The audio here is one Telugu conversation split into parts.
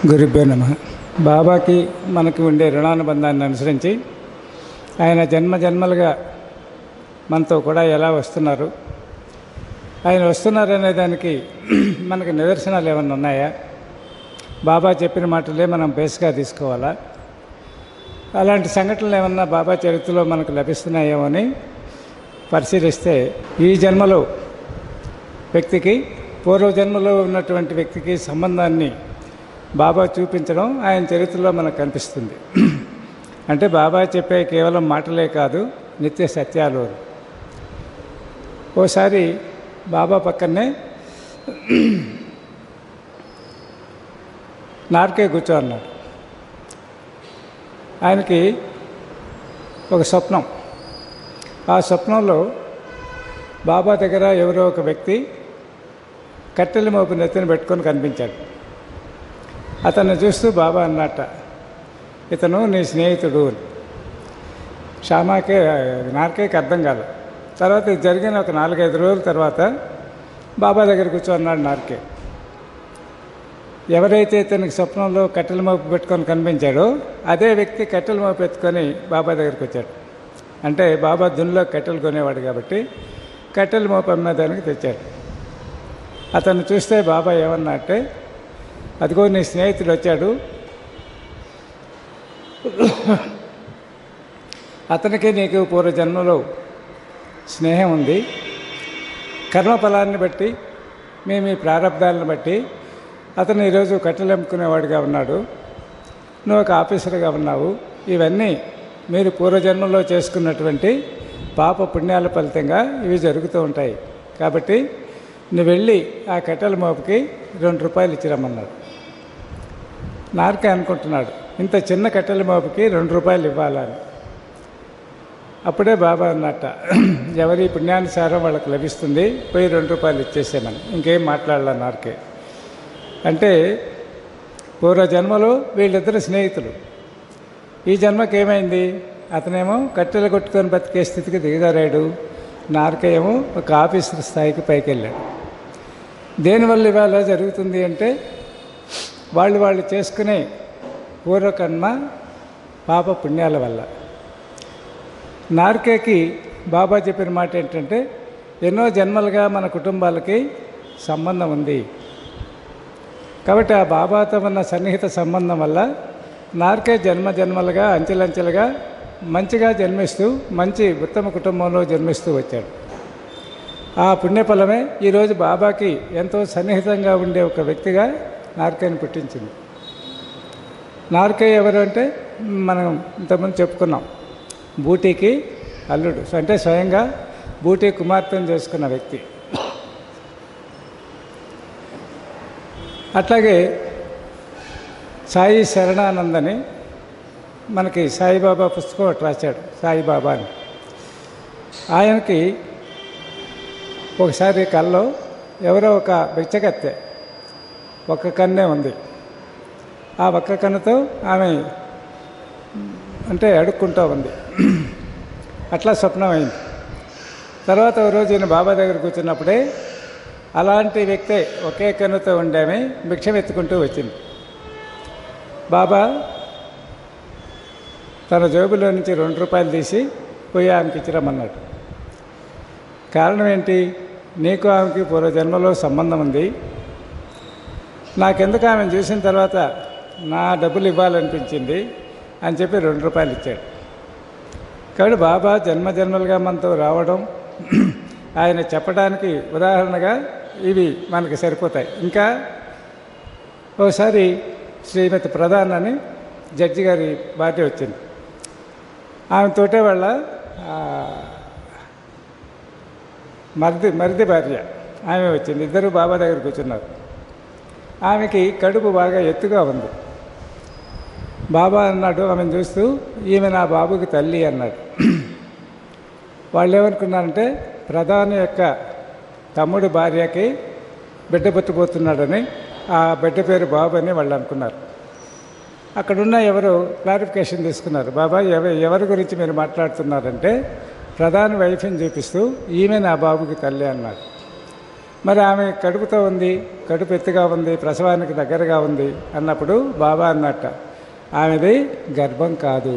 గురుభ్యో నమః. బాబాకి మనకు ఉండే రుణానుబంధాన్ని అనుసరించి ఆయన జన్మలుగా మనతో కూడా ఎలా వస్తున్నారు, ఆయన వస్తున్నారనే దానికి మనకు నిదర్శనాలు ఏమైనా ఉన్నాయా, బాబా చెప్పిన మాటలే మనం బేస్గా తీసుకోవాలా, అలాంటి సంఘటనలు ఏమన్నా బాబా చరిత్రలో మనకు లభిస్తున్నాయేమో అని పరిశీలిస్తే ఈ జన్మలో వ్యక్తికి పూర్వజన్మలో ఉన్నటువంటి వ్యక్తికి సంబంధాన్ని బాబా చూపించడం ఆయన చరిత్రలో మనకు కనిపిస్తుంది. అంటే బాబా చెప్పే కేవలం మాటలే కాదు, నిత్య సత్యాలు. ఓసారి బాబా పక్కనే నార్కే కూర్చో అన్నాడు. ఆయనకి ఒక స్వప్నం. ఆ స్వప్నంలో బాబా దగ్గర ఎవరో ఒక వ్యక్తి కట్టెల మోపు నెత్తిన పెట్టుకొని కనిపించాడు. అతన్ని చూస్తూ బాబా అన్నట్ట, ఇతను నీ స్నేహితుడు అని. నార్కేకి అర్థం కాదు. తర్వాత ఇది జరిగిన ఒక 4-5 రోజుల తర్వాత బాబా దగ్గర కూర్చోన్నాడు నార్కే. ఎవరైతే ఇతనికి స్వప్నంలో కట్టెల మోపు పెట్టుకొని కనిపించాడో అదే వ్యక్తి కట్టెల మోపు ఎత్తుకొని బాబా దగ్గరికి వచ్చాడు. అంటే బాబా దున్నులో కట్టెలు కొనేవాడు కాబట్టి కట్టెల మోపు అమ్మేదానికి తెచ్చాడు. అతన్ని చూస్తే బాబా ఏమన్నా అంటే, అదిగో నీ స్నేహితుడు వచ్చాడు, అతనికి నీకు పూర్వజన్మలో స్నేహం ఉంది, కర్మఫలాన్ని బట్టి మీ ప్రారంధాలను బట్టి అతను ఈరోజు కట్టెలు అమ్ముకునేవాడిగా ఉన్నాడు, నువ్వు ఒక ఆఫీసర్గా ఉన్నావు. ఇవన్నీ మీరు పూర్వజన్మలో చేసుకున్నటువంటి పాప పుణ్యాల ఫలితంగా ఇవి జరుగుతూ ఉంటాయి. కాబట్టి నువ్వు వెళ్ళి ఆ కట్టెల మోపుకి 2 రూపాయలు ఇచ్చిరమ్మన్నాడు. నార్కే అనుకుంటున్నాడు, ఇంత చిన్న కట్టెల మోపుకి 2 రూపాయలు ఇవ్వాలని. అప్పుడే బాబా అన్నట్ట, ఎవరి పుణ్యానుసారం వాళ్ళకి లభిస్తుంది, పోయి 2 రూపాయలు ఇచ్చేసామని. ఇంకేం మాట్లాడాల నార్కే. అంటే పూర్వజన్మలో వీళ్ళిద్దరు స్నేహితులు. ఈ జన్మకి ఏమైంది, అతనేమో కట్టెలు కొట్టుకొని బతికే స్థితికి దిగజారాడు, నార్కే ఏమో ఒక ఆఫీసర్ స్థాయికి పైకి వెళ్ళాడు. దేనివల్ల ఇవాళ జరుగుతుంది అంటే వాళ్ళు చేసుకునే పూర్వకర్మ పాప పుణ్యాల వల్ల. నార్కేకి బాబా చెప్పిన మాట ఏంటంటే, ఎన్నో జన్మలుగా మన కుటుంబాలకి సంబంధం ఉంది కాబట్టి ఆ బాబాతో ఉన్న సన్నిహిత సంబంధం వల్ల నార్కే జన్మలుగా అంచెలంచెలుగా మంచిగా జన్మిస్తూ మంచి ఉత్తమ కుటుంబంలో జన్మిస్తూ వచ్చాడు. ఆ పుణ్యఫలమే ఈరోజు బాబాకి ఎంతో సన్నిహితంగా ఉండే ఒక వ్యక్తిగా నార్కేని పుట్టించింది. నార్కే ఎవరు అంటే మనం ఇంతకుముందు చెప్పుకున్నాం, బూటీకి అల్లుడు, అంటే స్వయంగా బూటీ కుమార్తెను చేసుకున్న వ్యక్తి. అట్లాగే సాయి శరణానందని మనకి సాయిబాబా పుస్తకం ఒకటి రాశాడు, సాయిబాబా అని. ఆయనకి ఒకసారి కల్లో ఎవరో ఒక బిచ్చగత్తె ఒక్క కన్నే ఉంది. ఆ ఒక్క కన్నుతో ఆమె అంటే అడుక్కుంటూ ఉంది. అట్లా స్వప్నం అయింది. తర్వాత ఒక రోజు ఈయన బాబా దగ్గర కూర్చున్నప్పుడే అలాంటి వ్యక్తే ఒకే కన్నుతో ఉండేమే భిక్షం ఎత్తుకుంటూ వచ్చింది. బాబా తన జేబులో నుంచి 2 రూపాయలు తీసి పోయి ఆమెకి ఇచ్చిరమ్మన్నాడు. కారణం ఏంటి, నీకు ఆమెకి పూర్వజన్మలో సంబంధం ఉంది, నాకెందుకు ఆమెను చూసిన తర్వాత నా డబ్బులు ఇవ్వాలనిపించింది అని చెప్పి 2 రూపాయలు ఇచ్చాడు. కాబట్టి బాబా జన్మలుగా మనతో రావడం ఆయన చెప్పడానికి ఉదాహరణగా ఇవి మనకి సరిపోతాయి. ఇంకా ఒకసారి శ్రీమతి ప్రధాన్ అని జడ్జి గారి భార్య వచ్చింది. ఆమెతోటే వాళ్ళ మరిది భార్య ఆమె వచ్చింది. ఇద్దరు బాబా దగ్గర కూర్చున్నారు. ఆమెకి కడుపు బాగా ఎత్తుగా ఉంది. బాబా అన్నాడు ఆమెను చూస్తూ, ఈమె నా బాబుకి తల్లి అన్నాడు. వాళ్ళు ఏమనుకున్నారంటే ప్రధాని యొక్క తమ్ముడు భార్యకి బిడ్డ పుట్టబోతున్నాడని, ఆ బిడ్డ పేరు బాబు అని వాళ్ళు అనుకున్నారు. అక్కడున్న ఎవరు క్లారిఫికేషన్ తీసుకున్నారు. బాబా ఎవరి గురించి మీరు మాట్లాడుతున్నారంటే ప్రధాని వైఫ్ని చూపిస్తూ ఈమె నా బాబుకి తల్లి అన్నాడు. మరి ఆమె కడుపుతో ఉంది, కడుపు ఎత్తుగా ఉంది, ప్రసవానికి దగ్గరగా ఉంది అన్నప్పుడు బాబా అన్నట్ట, ఆమెది గర్భం కాదు.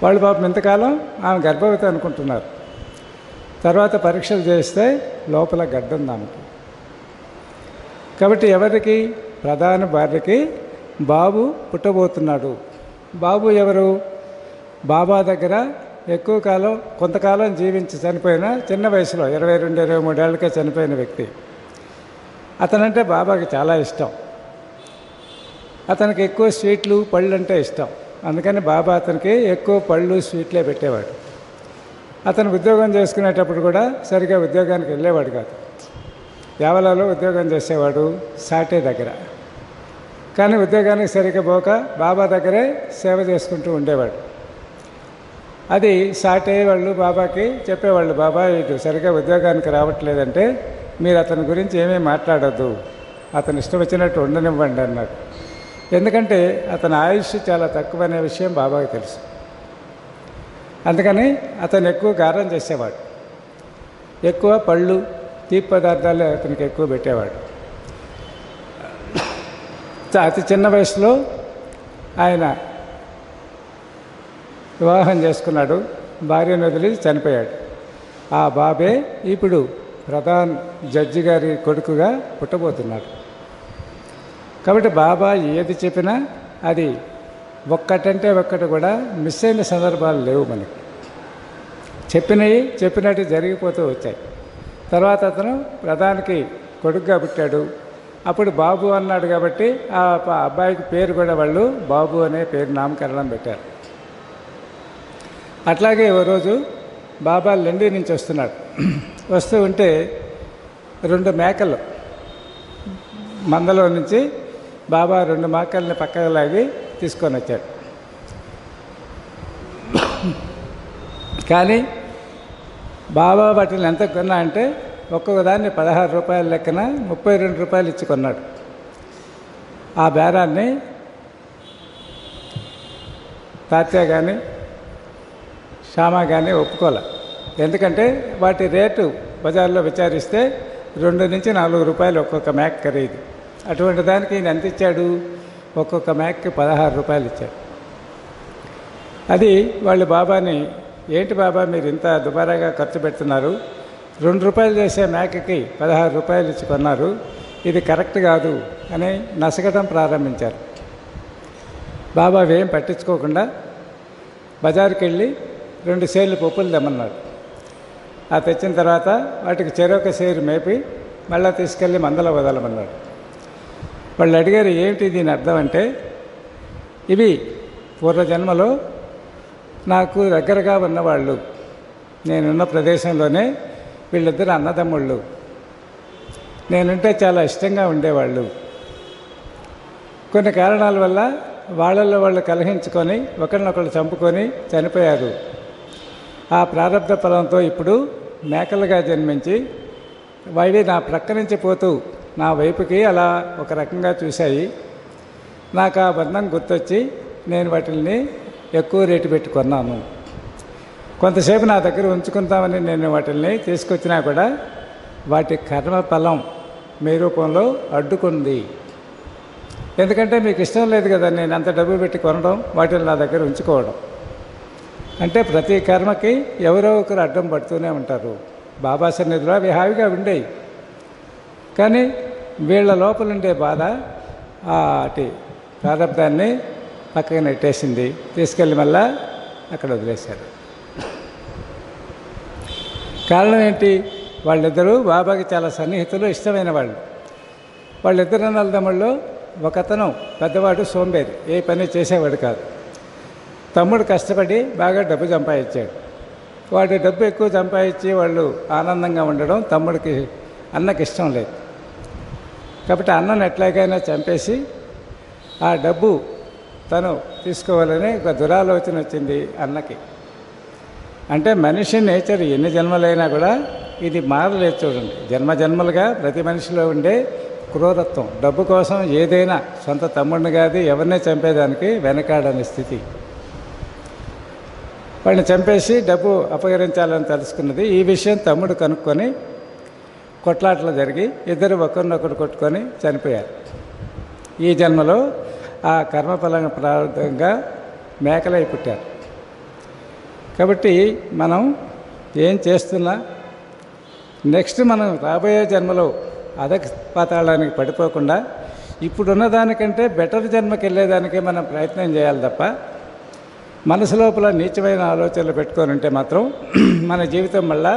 వాళ్ళు పాపం ఇంతకాలం ఆమె గర్భవతి అనుకుంటున్నారు. తర్వాత పరీక్షలు చేస్తే లోపల గడ్డ ఉంది ఆమెకి. కాబట్టి ఎవరికి? ప్రధాన భార్యకి బాబు పుట్టబోతున్నాడు. బాబు ఎవరు? బాబా దగ్గర ఎక్కువ కాలం, కొంతకాలం జీవించి చనిపోయిన, చిన్న వయసులో 22-23 ఏళ్ళకే చనిపోయిన వ్యక్తి. అతనంటే బాబాకి చాలా ఇష్టం. అతనికి ఎక్కువ స్వీట్లు, పళ్ళు అంటే ఇష్టం. అందుకని బాబా అతనికి ఎక్కువ పళ్ళు, స్వీట్లే పెట్టేవాడు. అతను ఉద్యోగం చేసుకునేటప్పుడు కూడా సరిగా ఉద్యోగానికి వెళ్ళేవాడు కాదు. యావలలో ఉద్యోగం చేసేవాడు సాటే దగ్గర. కానీ ఉద్యోగానికి సరిగ్గా పోక బాబా దగ్గరే సేవ చేసుకుంటూ ఉండేవాడు. అది సాటే వాళ్ళు బాబాకి చెప్పేవాళ్ళు, బాబా ఇటు సరిగ్గా ఉద్యోగానికి రావట్లేదంటే మీరు అతని గురించి ఏమీ మాట్లాడద్దు, అతను ఇష్టం వచ్చినట్టు ఉండనివ్వండి అన్నాడు. ఎందుకంటే అతని ఆయుష్ చాలా తక్కువ అనే విషయం బాబాకి తెలుసు. అందుకని అతను ఎక్కువ గారం చేసేవాడు. ఎక్కువ పళ్ళు, తీపి పదార్థాలు అతనికి ఎక్కువ పెట్టేవాడు. అతి చిన్న వయసులో ఆయన వివాహం చేసుకున్నాడు. భార్యను వదిలి చనిపోయాడు. ఆ బాబే ఇప్పుడు ప్రధాన్ జడ్జి గారి కొడుకుగా పుట్టబోతున్నాడు. కాబట్టి బాబా ఏది చెప్పినా అది ఒక్కటంటే ఒక్కటి కూడా మిస్ అయిన సందర్భాలు లేవు మనకి. చెప్పినట్టు జరిగిపోతూ వచ్చాయి. తర్వాత అతను ప్రధానికి కొడుకుగా పుట్టాడు. అప్పుడు బాబు అన్నాడు కాబట్టి ఆ అబ్బాయికి పేరు కూడా వాళ్ళు బాబు అనే పేరు నామకరణం పెట్టారు. అట్లాగే ఓ రోజు బాబా లండి నుంచి వస్తున్నాడు. వస్తూ ఉంటే 2 మేకలు మందలో నుంచి బాబా 2 మేకల్ని పక్కకు లాగి తీసుకొని వచ్చాడు. కానీ బాబా వాటిని ఎంత కొన్నా అంటే ఒక్కొక్క దాన్ని 16 రూపాయల లెక్కన 32 రూపాయలు ఇచ్చి కొన్నాడు. ఆ బేరాన్ని తాత్య కానీ శ్యామ కానీ ఒప్పుకోలే. ఎందుకంటే వాటి రేటు బజార్లో విచారిస్తే 2 నుంచి 4 రూపాయలు ఒక్కొక్క మేక ఖరీదు. అటువంటి దానికి ఈయన ఎంత ఇచ్చాడు? ఒక్కొక్క మేకకి 16 రూపాయలు ఇచ్చాడు. అది వాళ్ళు బాబాని, ఏంటి బాబా మీరు ఇంత దుబారాగా ఖర్చు పెడుతున్నారు, 2 రూపాయలు చేసే మేకకి 16 రూపాయలు ఇచ్చి కొన్నారు, ఇది కరెక్ట్ కాదు అని నసగటం ప్రారంభించారు. బాబా ఏం పట్టించుకోకుండా బజారుకి వెళ్ళి 2 సేర్లు పప్పులు తెమ్మన్నాడు. ఆ తెచ్చిన తర్వాత వాటికి చెరొక సేరు మేపి మళ్ళీ తీసుకెళ్ళి మందలో వదలమన్నాడు. వాళ్ళు అడిగారు, ఏమిటి దీని అర్థం అంటే, ఇవి పూర్వజన్మలో నాకు దగ్గరగా ఉన్నవాళ్ళు, నేనున్న ప్రదేశంలోనే వీళ్ళిద్దరు అన్నదమ్ముళ్ళు, నేనంటే చాలా ఇష్టంగా ఉండేవాళ్ళు. కొన్ని కారణాల వల్ల వాళ్ళల్లో వాళ్ళు కలహించుకొని ఒకరినొకరు చంపుకొని చనిపోయారు. ఆ ప్రారంధ ఫలంతో ఇప్పుడు మేకలుగా జన్మించి అవి నా ప్రక్క నుంచి పోతూ నా వైపుకి అలా ఒక రకంగా చూశాయి. నాకు ఆ బంధం గుర్తొచ్చి నేను వాటిని ఎక్కువ రేటు పెట్టి కొన్నాను. కొంతసేపు నా దగ్గర ఉంచుకుంటామని నేను వాటిని తీసుకొచ్చినా కూడా వాటి కర్మఫలం మీ రూపంలో అడ్డుకుంది. ఎందుకంటే మీకు ఇష్టం లేదు కదా నేను అంత డబ్బు పెట్టి కొనడం, వాటిని నా దగ్గర ఉంచుకోవడం. అంటే ప్రతి కర్మకి ఎవరో ఒకరు అడ్డం పడుతూనే ఉంటారు. బాబా సన్నిధిలో అవి హాయిగా ఉండేవి. కానీ వీళ్ళ లోపల ఉండే బాధ అటు ప్రారంధాన్ని పక్కన నెట్టేసింది. తీసుకెళ్ళి మళ్ళా అక్కడ వదిలేశారు. కారణం ఏంటి? వాళ్ళిద్దరూ బాబాకి చాలా సన్నిహితులు, ఇష్టమైన వాళ్ళు. వాళ్ళిద్దరు అన్నదమ్ముళ్ళు ఒకతను పెద్దవాడు సోంబేరి, ఏ పని చేసేవాడు కాదు. తమ్ముడు కష్టపడి బాగా డబ్బు సంపాదించాడు. వాడు డబ్బు ఎక్కువ సంపాదించి వాళ్ళు ఆనందంగా ఉండడం అన్నకి ఇష్టం లేదు. కాబట్టి అన్నను ఎట్లాగైనా చంపేసి ఆ డబ్బు తను తీసుకోవాలని ఒక దురాలోచన వచ్చింది అన్నకి. అంటే మనిషి నేచర్ ఎన్ని జన్మలైనా కూడా ఇది మారలేదు. చూడండి, జన్మలుగా ప్రతి మనిషిలో ఉండే క్రూరత్వం, డబ్బు కోసం ఏదైనా సొంత తమ్ముడిని కాదు ఎవరినే చంపేదానికి వెనకాడని స్థితి. వాడిని చంపేసి డబ్బు అపహరించాలని తెలుసుకున్నది. ఈ విషయం తమ్ముడు కనుక్కొని కొట్లాటలు జరిగి ఇద్దరు ఒకరినొకరు కొట్టుకొని చనిపోయారు. ఈ జన్మలో ఆ కర్మఫలం ప్రారంభంగా మేకలై పుట్టారు. కాబట్టి మనం ఏం చేస్తున్నా నెక్స్ట్ మనం రాబోయే జన్మలో అధపాతాళానికి పడిపోకుండా ఇప్పుడున్న దానికంటే బెటర్ జన్మకి వెళ్ళేదానికే మనం ప్రయత్నం చేయాలి తప్ప మనసు లోపల నీచమైన ఆలోచనలు పెట్టుకొని ఉంటే మాత్రం మన జీవితం వల్ల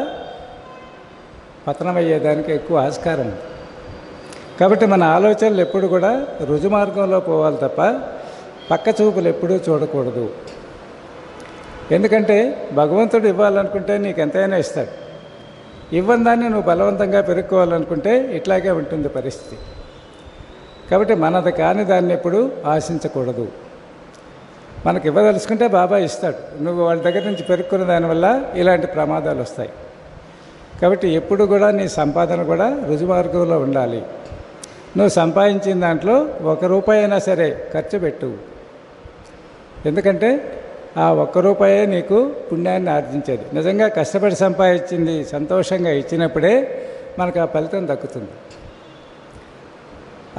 పతనమయ్యేదానికి ఎక్కువ ఆస్కారం ఉంది. కాబట్టి మన ఆలోచనలు ఎప్పుడు కూడా రుజుమార్గంలో పోవాలి తప్ప పక్క చూపులు ఎప్పుడూ చూడకూడదు. ఎందుకంటే భగవంతుడు ఇవ్వాలనుకుంటే నీకు ఎంతైనా ఇస్తాడు. ఇవ్వని దాన్ని నువ్వు బలవంతంగా పెరుక్కోవాలనుకుంటే ఇట్లాగే ఉంటుంది పరిస్థితి. కాబట్టి మనది కాని దాన్ని ఎప్పుడు ఆశించకూడదు. మనకు ఇవ్వదలుచుకుంటే బాబా ఇస్తాడు. నువ్వు వాళ్ళ దగ్గర నుంచి పెరుక్కున్న దానివల్ల ఇలాంటి ప్రమాదాలు వస్తాయి. కాబట్టి ఎప్పుడు కూడా నీ సంపాదన కూడా రుజుమార్గంలో ఉండాలి. నువ్వు సంపాదించిన దాంట్లో ₹1 అయినా సరే ఖర్చు పెట్టు. ఎందుకంటే ఆ ₹1 నీకు పుణ్యాన్ని ఆర్జించేది. నిజంగా కష్టపడి సంపాదించింది సంతోషంగా ఇచ్చినప్పుడే మనకు ఆ ఫలితం దక్కుతుంది.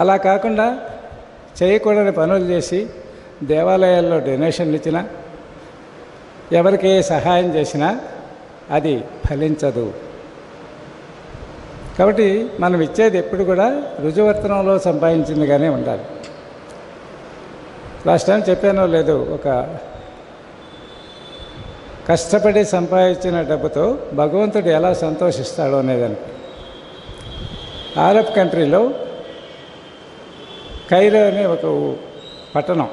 అలా కాకుండా చేయకూడని పనులు చేసి దేవాలయాల్లో డొనేషన్లు ఇచ్చినా ఎవరికి సహాయం చేసినా అది ఫలించదు. కాబట్టి మనం ఇచ్చేది ఎప్పుడు కూడా రుజువర్తనంలో సంపాదించిందిగానే ఉండాలి. లాస్ట్ టైం చెప్పానో లేదు, ఒక కష్టపడి సంపాదించిన డబ్బుతో భగవంతుడు ఎలా సంతోషిస్తాడో అనేదానికి. అరబ్ కంట్రీలో కైరో అనే ఒక పట్టణం,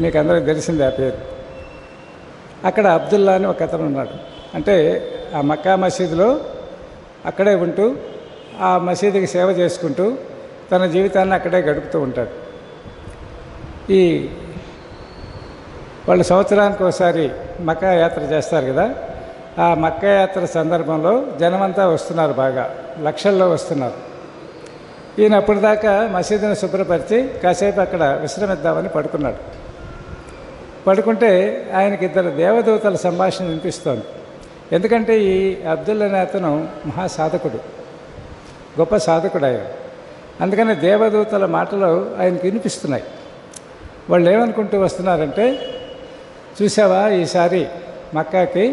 మీకు అందరికీ తెలిసింది ఆ పేరు. అక్కడ అబ్దుల్లా అని ఒక అతను ఉన్నాడు. అంటే ఆ మక్కా మసీదులో అక్కడే ఉంటూ ఆ మసీదుకి సేవ చేసుకుంటూ తన జీవితాన్ని అక్కడే గడుపుతూ ఉంటాడు. ఈ వాళ్ళు సంవత్సరానికి ఒకసారి మక్కా యాత్ర చేస్తారు కదా, ఆ మక్కా యాత్ర సందర్భంలో జనమంతా వస్తున్నారు, బాగా లక్షల్లో వస్తున్నారు. ఈయన అప్పటిదాకా మసీదును శుభ్రపరిచి కాసేపు అక్కడ విశ్రమిద్దామని పడుకున్నాడు. పడుకుంటే ఆయనకి 2 దేవదూతల సంభాషణ వినిపిస్తోంది. ఎందుకంటే ఈ అబ్దుల్లా అనే అతను మహాసాధకుడు, గొప్ప సాధకుడు ఆయన. అందుకని దేవదూతల మాటలు ఆయనకు వినిపిస్తున్నాయి. వాళ్ళు ఏమనుకుంటూ వస్తున్నారంటే, చూసావా ఈసారి మక్కాకి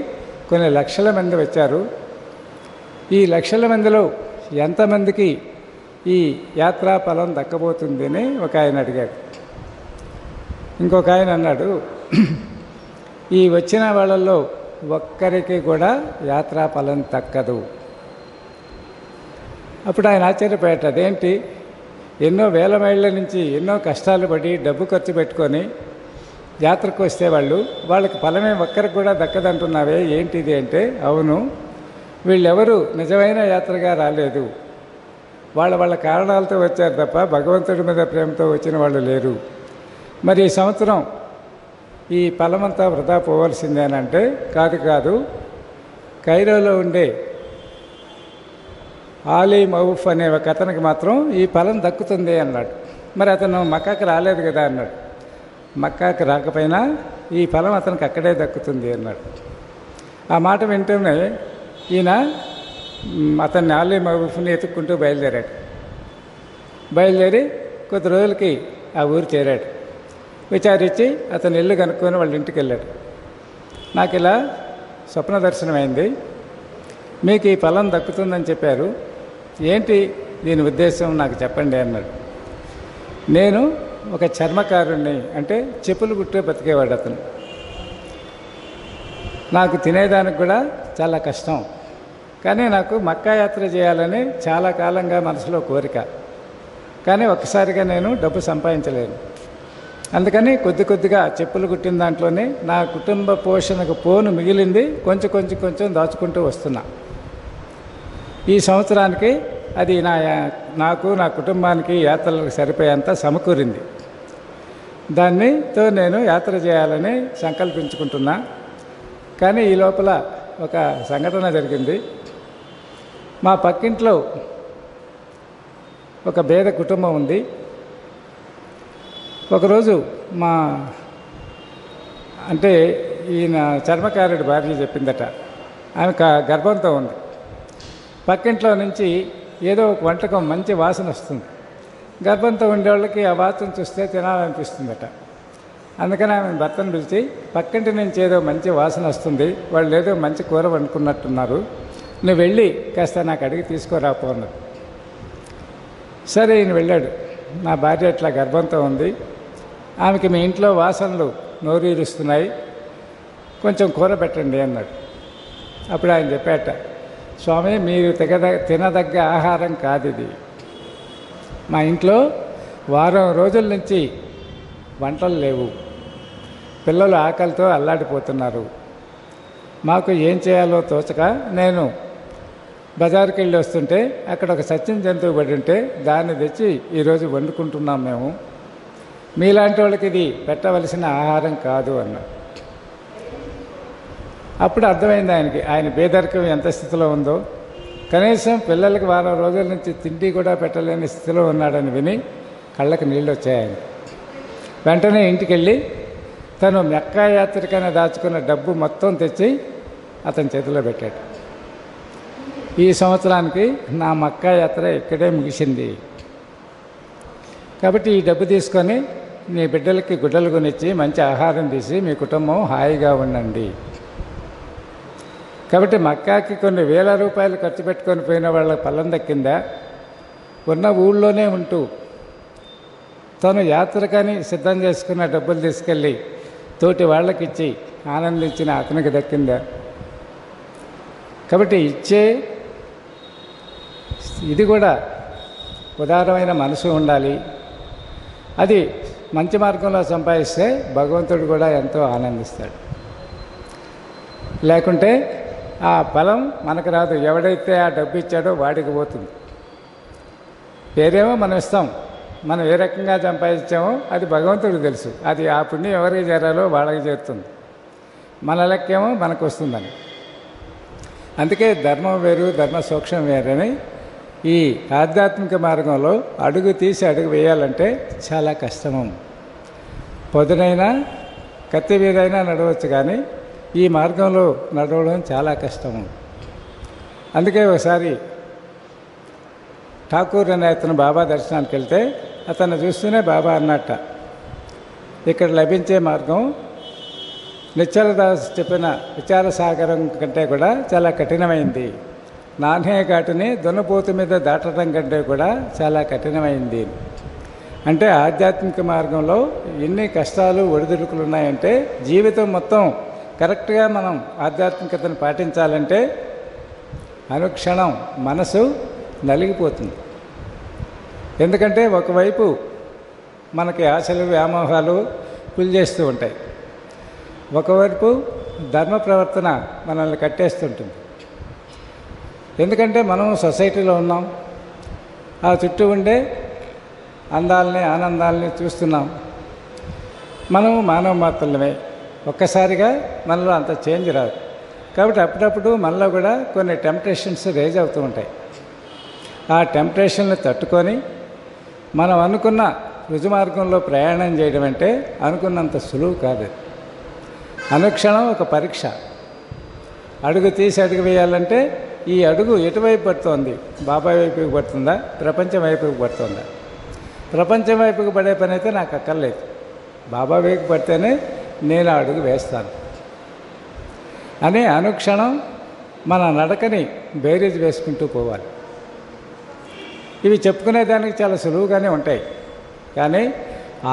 కొన్ని లక్షల మంది వచ్చారు, ఈ లక్షల మందిలో ఎంతమందికి ఈ యాత్రా ఫలం దక్కబోతుంది అని ఒక ఆయన అడిగాడు. ఇంకొక ఆయన అన్నాడు, ఈ వచ్చిన వాళ్ళల్లో ఒక్కరికి కూడా యాత్రా ఫలం దక్కదు. అప్పుడు ఆయన ఆశ్చర్యపోయాడు. అదేంటి, ఎన్నో వేల మైళ్ళ నుంచి ఎన్నో కష్టాలు పడి డబ్బు ఖర్చు పెట్టుకొని యాత్రకు వస్తే వాళ్ళకి ఫలమే ఒక్కరికి కూడా దక్కదంటున్నావే, ఏంటిది అంటే, అవును, వీళ్ళెవరూ నిజమైన యాత్రగా రాలేదు, వాళ్ళ కారణాలతో వచ్చారు తప్ప భగవంతుడి మీద ప్రేమతో వచ్చిన వాళ్ళు లేరు. మరి ఈ సంవత్సరం ఈ ఫలమంతా వృధా పోవలసిందేనంటే, కాదు, కైరోలో ఉండే ఆలీ మౌఫ్ అనే ఒక అతనికి మాత్రం ఈ ఫలం దక్కుతుంది అన్నాడు. మరి అతను మక్కాకి రాలేదు కదా అన్నాడు. మక్కాకి రాకపోయినా ఈ ఫలం అతనికి అక్కడే దక్కుతుంది అన్నాడు. ఆ మాట వింటూనే ఈయన అతన్ని ఆలీ మౌఫ్ని ఎత్తుక్కుంటూ బయలుదేరి కొద్ది రోజులకి ఆ ఊరు చేరాడు. విచారించి అతను ఇల్లు కనుక్కొని వాళ్ళ ఇంటికి వెళ్ళాడు. నాకు ఇలా స్వప్న దర్శనం అయింది, మీకు ఈ ఫలం దక్కుతుందని చెప్పారు, ఏంటి దీని ఉద్దేశం నాకు చెప్పండి అన్నాడు. నేను ఒక చర్మకారుణ్ణి, అంటే చెప్పులు కుట్టే బతికేవాడు అతను. నాకు తినేదానికి కూడా చాలా కష్టం, కానీ నాకు మక్కా యాత్ర చేయాలని చాలా కాలంగా మనసులో కోరిక, కానీ ఒక్కసారిగా నేను డబ్బు సంపాదించలేను. అందుకని కొద్దిగా చెప్పులు కుట్టిన దాంట్లోనే నా కుటుంబ పోషణకు పోను మిగిలింది కొంచెం దాచుకుంటూ వస్తున్నా. ఈ సంవత్సరానికి అది నాకు నా కుటుంబానికి యాత్రలకు సరిపోయేంత సమకూరింది. దానితో నేను యాత్ర చేయాలని సంకల్పించుకుంటున్నా. కానీ ఈ లోపల ఒక సంఘటన జరిగింది. మా పక్కింట్లో ఒక పేద కుటుంబం ఉంది. ఒకరోజు ఈయన చర్మకారుడి భార్య చెప్పిందట, ఆమె గర్భంతో ఉంది. పక్కింట్లో నుంచి ఏదో ఒక వంటకం మంచి వాసన వస్తుంది. గర్భంతో ఉండేవాళ్ళకి ఆ వాసన చూస్తే తినాలనిపిస్తుందట. అందుకని ఆమె భర్తను పిలిచి, పక్కింటి నుంచి ఏదో మంచి వాసన వస్తుంది, వాళ్ళు ఏదో మంచి కూర వండుకున్నట్టున్నారు, నువ్వు వెళ్ళి కాస్త నాకు అడిగి తీసుకురాపో అన్నది. సరే ఈయన వెళ్ళాడు. నా భార్య ఇట్లా గర్భంతో ఉంది, ఆమెకి మీ ఇంట్లో వాసనలు నోరూరుస్తున్నాయి, కొంచెం కూర పెట్టండి అన్నాడు. అప్పుడు ఆయన చెప్పాట, స్వామి మీరు తినదగ్గ ఆహారం కాదు ఇది. మా ఇంట్లో వారం రోజుల నుంచి వంటలు లేవు, పిల్లలు ఆకలితో అల్లాడిపోతున్నారు, మాకు ఏం చేయాలో తోచక నేను బజారుకి వెళ్ళి వస్తుంటే అక్కడ ఒక సత్యం జంతువు పడి ఉంటే దాన్ని తెచ్చి ఈరోజు వండుకుంటున్నాం మేము, మీలాంటి వాళ్ళకి ఇది పెట్టవలసిన ఆహారం కాదు అన్నాడు. అప్పుడు అర్థమైంది ఆయనకి, ఆయన పేదరికం ఎంత స్థితిలో ఉందో. కనీసం పిల్లలకి వారం రోజుల నుంచి తిండి కూడా పెట్టలేని స్థితిలో ఉన్నాడని విని కళ్ళకి నీళ్ళు వచ్చాయి ఆయన. వెంటనే ఇంటికి వెళ్ళి తను మెక్కా యాత్రికైనా దాచుకున్న డబ్బు మొత్తం తెచ్చి అతని చేతిలో పెట్టాడు. ఈ సంవత్సరానికి నా మక్కా యాత్ర ఇక్కడే ముగిసింది, కాబట్టి ఈ డబ్బు తీసుకొని నీ బిడ్డలకి గుడ్డలు కొనిచ్చి మంచి ఆహారం తీసి మీ కుటుంబం హాయిగా ఉండండి. కాబట్టి మక్కాకి కొన్ని వేల రూపాయలు ఖర్చు పెట్టుకొని పోయిన వాళ్ళ పల్లం దక్కిందా? ఉన్న ఊళ్ళోనే ఉంటూ తను యాత్రకని సిద్ధం చేసుకున్న డబ్బులు తీసుకెళ్ళి తోటి వాళ్ళకిచ్చి ఆనందించిన అతనికి దక్కిందా? కాబట్టి ఇచ్చే ఇది కూడా ఉదారమైన మనసు ఉండాలి. అది మంచి మార్గంలో సంపాదిస్తే భగవంతుడు కూడా ఎంతో ఆనందిస్తాడు. లేకుంటే ఆ ఫలం మనకు రాదు. ఎవడైతే ఆ డబ్బు ఇచ్చాడో వాడికి పోతుంది. పేరేమో మనం ఇస్తాం, మనం ఏ రకంగా సంపాదించామో అది భగవంతుడికి తెలుసు. అది ఆ పుణ్యం ఎవరికి చేరాలో వాళ్ళకి చేరుతుంది, మన లెక్కేమో మనకు వస్తుందని. అందుకే ధర్మం వేరు, ధర్మ సూక్ష్మం వేరని ఈ ఆధ్యాత్మిక మార్గంలో అడుగు తీసి అడుగు వేయాలంటే చాలా కష్టము. పొదునైనా కత్తి మీదైనా నడవచ్చు, కానీ ఈ మార్గంలో నడవడం చాలా కష్టము. అందుకే ఒకసారి ఠాకూర్ అనే అతను బాబా దర్శనానికి వెళ్తే అతను చూస్తూనే బాబా అన్నట్ట, ఇక్కడ లభించే మార్గం నిశ్చలదాస్ చెప్పిన విచారసాగరం కంటే కూడా చాలా కఠినమైంది, నాణ్య ఘాటుని దున్నపోతు మీద దాటడం కంటే కూడా చాలా కఠినమైంది. అంటే ఆధ్యాత్మిక మార్గంలో ఎన్ని కష్టాలు ఒడిదుడుకులు ఉన్నాయంటే జీవితం మొత్తం కరెక్ట్గా మనం ఆధ్యాత్మికతను పాటించాలంటే అనుక్షణం మనసు నలిగిపోతుంది. ఎందుకంటే ఒకవైపు మనకి ఆశలు వ్యామోహాలు పులిచేస్తూ ఉంటాయి, ఒకవైపు ధర్మ ప్రవర్తన మనల్ని కట్టేస్తుంటుంది. ఎందుకంటే మనం సొసైటీలో ఉన్నాం, ఆ చుట్టూ ఉండే అందాలని ఆనందాలని చూస్తున్నాం. మనము మానవ మాత్రమే, ఒక్కసారిగా మనలో అంత చేంజ్ రాదు. కాబట్టి అప్పుడప్పుడు మనలో కూడా కొన్ని టెంప్టేషన్స్ రేజ్ అవుతూ ఉంటాయి. ఆ టెంప్టేషన్లు తట్టుకొని మనం అనుకున్న రుజుమార్గంలో ప్రయాణం చేయడం అంటే అనుకున్నంత సులువు కాదు. అనుక్షణం ఒక పరీక్ష. అడుగు తీసి అడుగు వేయాలంటే ఈ అడుగు ఎటువైపు పడుతోంది? బాబాయ్ వైపుకి పడుతుందా, ప్రపంచం వైపుకి పడుతుందా? ప్రపంచం వైపుకి పడే పని అయితే నాకు అక్కర్లేదు, బాబా వైపు పడితేనే నేను అడుగు వేస్తాను అని అనుక్షణం మన నడకని బేరీజ్ వేసుకుంటూ పోవాలి. ఇవి చెప్పుకునేదానికి చాలా సులువుగానే ఉంటాయి, కానీ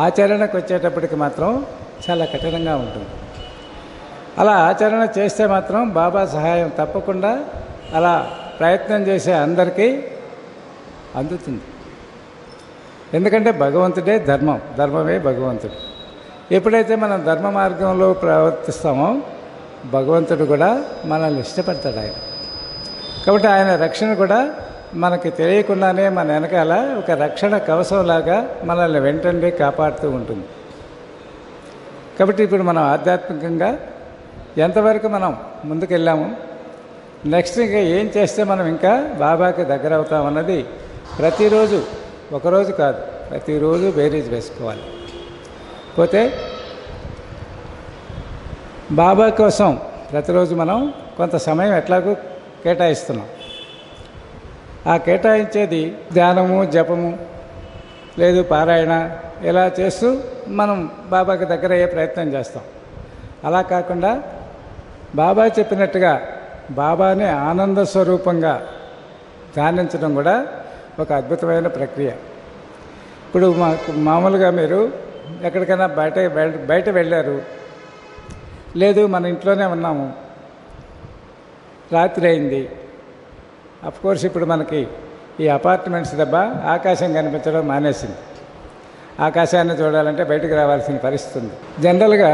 ఆచరణకు వచ్చేటప్పటికి మాత్రం చాలా కఠినంగా ఉంటుంది. అలా ఆచరణ చేస్తే మాత్రం బాబా సహాయం తప్పకుండా అలా ప్రయత్నం చేసే అందరికీ అందుతుంది. ఎందుకంటే భగవంతుడే ధర్మం, ధర్మమే భగవంతుడు. ఎప్పుడైతే మనం ధర్మ మార్గంలో ప్రవర్తిస్తామో భగవంతుడు కూడా మనల్ని ఇష్టపడతాడు ఆయన. కాబట్టి ఆయన రక్షణ కూడా మనకి తెలియకుండానే మన వెనకాల ఒక రక్షణ కవచంలాగా మనల్ని వెంటనే కాపాడుతూ ఉంటుంది. కాబట్టి ఇప్పుడు మనం ఆధ్యాత్మికంగా ఎంతవరకు మనం ముందుకెళ్ళాము, నెక్స్ట్ ఇంకా ఏం చేస్తే మనం ఇంకా బాబాకి దగ్గర అవుతామన్నది ప్రతిరోజు, ఒకరోజు కాదు ప్రతిరోజు బేరీజ్ వేసుకోవాలి. పోతే బాబా కోసం ప్రతిరోజు మనం కొంత సమయం ఎట్లాగూ కేటాయిస్తున్నాం. ఆ కేటాయించేది ధ్యానము, జపము, లేదు పారాయణ, ఇలా చేస్తూ మనం బాబాకి దగ్గర అయ్యే ప్రయత్నం చేస్తాం. అలా కాకుండా బాబా చెప్పినట్టుగా బాబాని ఆనంద స్వరూపంగా ధ్యానించడం కూడా ఒక అద్భుతమైన ప్రక్రియ. ఇప్పుడు మామూలుగా మీరు ఎక్కడికైనా బయట వెళ్ళారు, లేదు మన ఇంట్లోనే ఉన్నాము, రాత్రి అయింది. అఫ్కోర్స్ ఇప్పుడు మనకి ఈ అపార్ట్మెంట్స్ దెబ్బ ఆకాశం కనిపించడం మానేసింది. ఆకాశాన్ని చూడాలంటే బయటకు రావాల్సిన పరిస్థితి ఉంది. జనరల్గా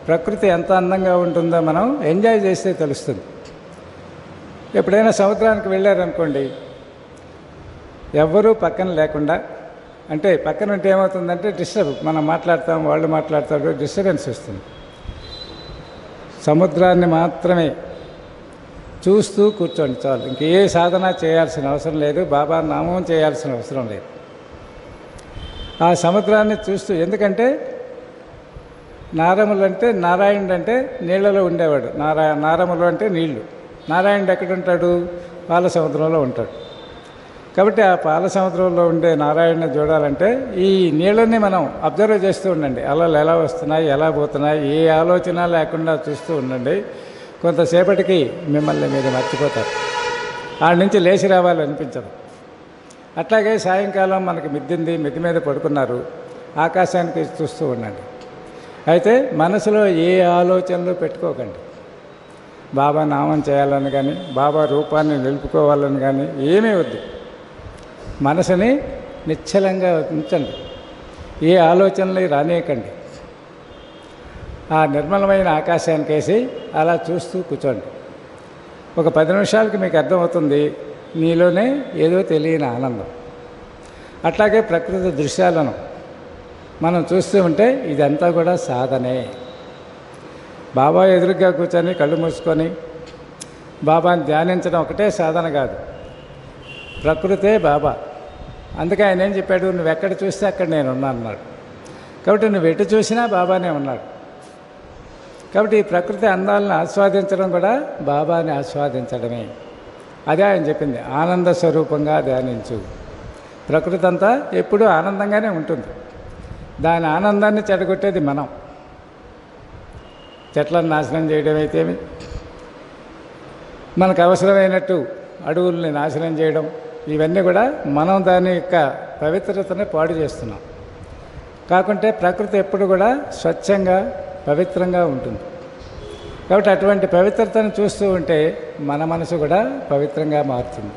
ప్రకృతి ఎంత అందంగా ఉంటుందో మనం ఎంజాయ్ చేస్తే తెలుస్తుంది. ఎప్పుడైనా సముద్రానికి వెళ్ళారనుకోండి, ఎవ్వరూ పక్కన లేకుండా, అంటే పక్కన ఉంటే ఏమవుతుందంటే మనం మాట్లాడతాం, వాళ్ళు మాట్లాడతారు, డిస్టర్బెన్స్ వస్తుంది. సముద్రాన్ని మాత్రమే చూస్తూ కూర్చోండి చాలు. ఇంక ఏ సాధన చేయాల్సిన అవసరం లేదు, బాబా నామం చేయాల్సిన అవసరం లేదు. ఆ సముద్రాన్ని చూస్తూ, ఎందుకంటే నారములు అంటే నారాయణుడు అంటే నీళ్లలో ఉండేవాడు. నారములు అంటే నీళ్లు. నారాయణుడు ఎక్కడుంటాడు? పాల సముద్రంలో ఉంటాడు. కాబట్టి ఆ పాల సముద్రంలో ఉండే నారాయణని చూడాలంటే ఈ నీళ్ళని మనం అబ్జర్వ్ చేస్తూ ఉండండి. అలలు ఎలా వస్తున్నాయి, ఎలా పోతున్నాయి, ఏ ఆలోచన లేకుండా చూస్తూ ఉండండి. కొంతసేపటికి మిమ్మల్ని మీరు మర్చిపోతారు. ఆడ నుంచి లేచి రావాలనిపించదు. అట్లాగే సాయంకాలం మనకి మిద్ది మీద పడుకున్నారు, ఆకాశానికి చూస్తూ ఉండండి. అయితే మనసులో ఏ ఆలోచనలు పెట్టుకోకండి. బాబా నామం చేయాలని కానీ, బాబా రూపాన్ని నిలుపుకోవాలని కానీ ఏమీ వద్దు. మనసుని నిశ్చలంగా ఉంచండి, ఏ ఆలోచనలు రానియకండి. ఆ నిర్మలమైన ఆకాశానికి వేసి అలా చూస్తూ కూర్చోండి. ఒక 10 నిమిషాలకి మీకు అర్థమవుతుంది నీలోనే ఏదో తెలియని ఆనందం. అట్లాగే ప్రకృతి దృశ్యాలను మనం చూస్తూ ఉంటే ఇదంతా కూడా సాధనే. బాబా ఎదురుగా కూర్చొని కళ్ళు మూసుకొని బాబాని ధ్యానించడం ఒకటే సాధన కాదు, ప్రకృతే బాబా. అందుకే ఆయన ఏం చెప్పాడు? నువ్వు ఎక్కడ చూస్తే అక్కడ నేను ఉన్నాను అన్నాడు. కాబట్టి నువ్వు ఎటు చూసినా బాబానే ఉన్నాడు. కాబట్టి ఈ ప్రకృతి అందాలను ఆస్వాదించడం కూడా బాబాని ఆస్వాదించడమే. అదే ఆయన చెప్పింది, ఆనంద స్వరూపంగా ధ్యానించు. ప్రకృతి అంతా ఎప్పుడూ ఆనందంగానే ఉంటుంది. దాని ఆనందాన్ని చెడగొట్టేది మనం. చెట్లను నాశనం చేయడం అయితేమి, మనకు అవసరమైనట్టు అడవుల్ని నాశనం చేయడం, ఇవన్నీ కూడా మనం దాని యొక్క పవిత్రతని పాడు చేస్తున్నాం. కాకుంటే ప్రకృతి ఎప్పుడు కూడా స్వచ్ఛంగా పవిత్రంగా ఉంటుంది. కాబట్టి అటువంటి పవిత్రతను చూస్తూ ఉంటే మన మనసు కూడా పవిత్రంగా మారుతుంది.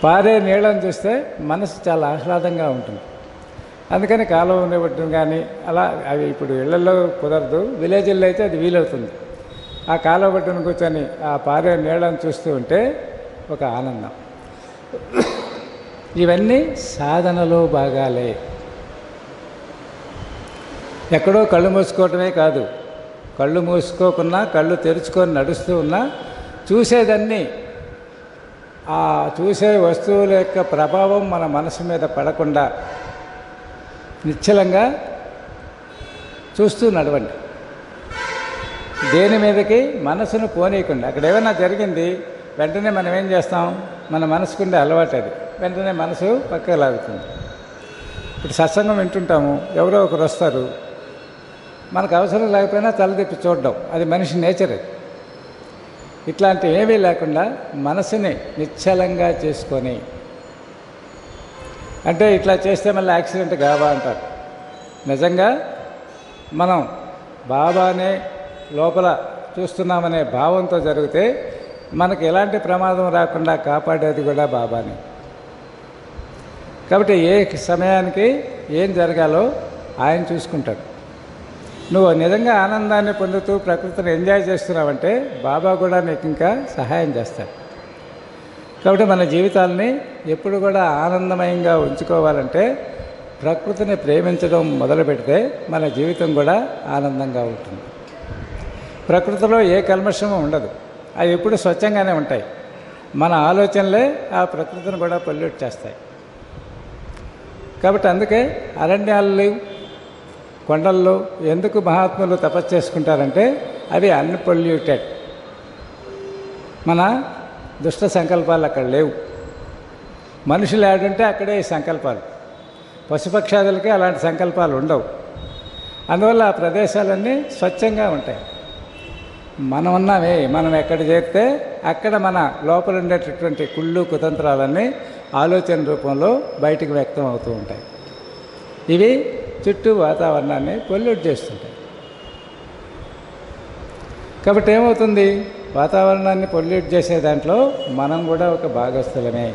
పారే నీళ్ళని చూస్తే మనసు చాలా ఆహ్లాదంగా ఉంటుంది. అందుకని కాలువ ఉండబట్టడం కానీ అలా, అవి ఇప్పుడు ఇళ్లలో కుదరదు, విలేజ్ల్లో అయితే అది వీలవుతుంది. ఆ కాలువ బట్టును కూర్చొని ఆ పారే నీళ్ళని చూస్తూ ఉంటే ఒక ఆనందం. ఇవన్నీ సాధనలో భాగాలే. ఎక్కడో కళ్ళు మూసుకోవటమే కాదు, కళ్ళు మూసుకోకున్నా కళ్ళు తెరుచుకొని నడుస్తూ ఉన్నా చూసేదన్నీ, ఆ చూసే వస్తువుల యొక్క ప్రభావం మన మనసు మీద పడకుండా నిశ్చలంగా చూస్తూ నడవండి. దేని మీదకి మనసును పోనీయకుండా. అక్కడ ఏమైనా జరిగింది వెంటనే మనం ఏం చేస్తాం? మన మనసుకుండే అలవాటు అది, వెంటనే మనసు పక్కకు లాగుతుంది. ఇప్పుడు సత్సంగం వింటుంటాము, ఎవరో ఒకరు వస్తారు, మనకు అవసరం లేకపోయినా తలదిప్పి చూడడం, అది మనిషి నేచర్. ఇట్లాంటివి ఏమీ లేకుండా మనసుని నిశ్చలంగా చేసుకొని, అంటే ఇట్లా చేస్తే మళ్ళీ యాక్సిడెంట్ కావా అంటారు. నిజంగా మనం బాబానే లోపల చూస్తున్నామనే భావంతో జరిగితే మనకు ఎలాంటి ప్రమాదం రాకుండా కాపాడేది కూడా బాబానే. కాబట్టి ఏ సమయానికి ఏం జరగాలో ఆయన చూసుకుంటాడు. నువ్వు నిజంగా ఆనందాన్ని పొందుతూ ప్రకృతిని ఎంజాయ్ చేస్తున్నావంటే బాబా కూడా నీకు ఇంకా సహాయం చేస్తాడు. కాబట్టి మన జీవితాలని ఎప్పుడు కూడా ఆనందమయంగా ఉంచుకోవాలంటే ప్రకృతిని ప్రేమించడం మొదలు పెడితే మన జీవితం కూడా ఆనందంగా ఉంటుంది. ప్రకృతిలో ఏ కల్మషము ఉండదు, అవి ఎప్పుడు స్వచ్ఛంగానే ఉంటాయి. మన ఆలోచనలే ఆ ప్రకృతిని కూడా పొల్యూట్ చేస్తాయి. కాబట్టి అందుకే అరణ్యాలు, కొండల్లో ఎందుకు మహాత్ములు తపస్సు చేసుకుంటారంటే అవి అన్పొల్యూటెడ్. మన దుష్ట సంకల్పాలు అక్కడ లేవు. మనుషులు ఏడుంటే అక్కడే ఈ సంకల్పాలు. పశుపక్షాదులకి అలాంటి సంకల్పాలు ఉండవు. అందువల్ల ఆ ప్రదేశాలన్నీ స్వచ్ఛంగా ఉంటాయి. మనం ఉన్నామే, మనం ఎక్కడ చేరితే అక్కడ మన లోపల ఉండేటటువంటి కుళ్ళు కుతంత్రాలన్నీ ఆలోచన రూపంలో బయటికి వ్యక్తం అవుతూ ఉంటాయి. ఇవి చుట్టూ వాతావరణాన్ని పొల్యూట్ చేస్తుంటాయి. కాబట్టి ఏమవుతుంది, వాతావరణాన్ని పొల్యూట్ చేసే దాంట్లో మనం కూడా ఒక భాగస్థులమే.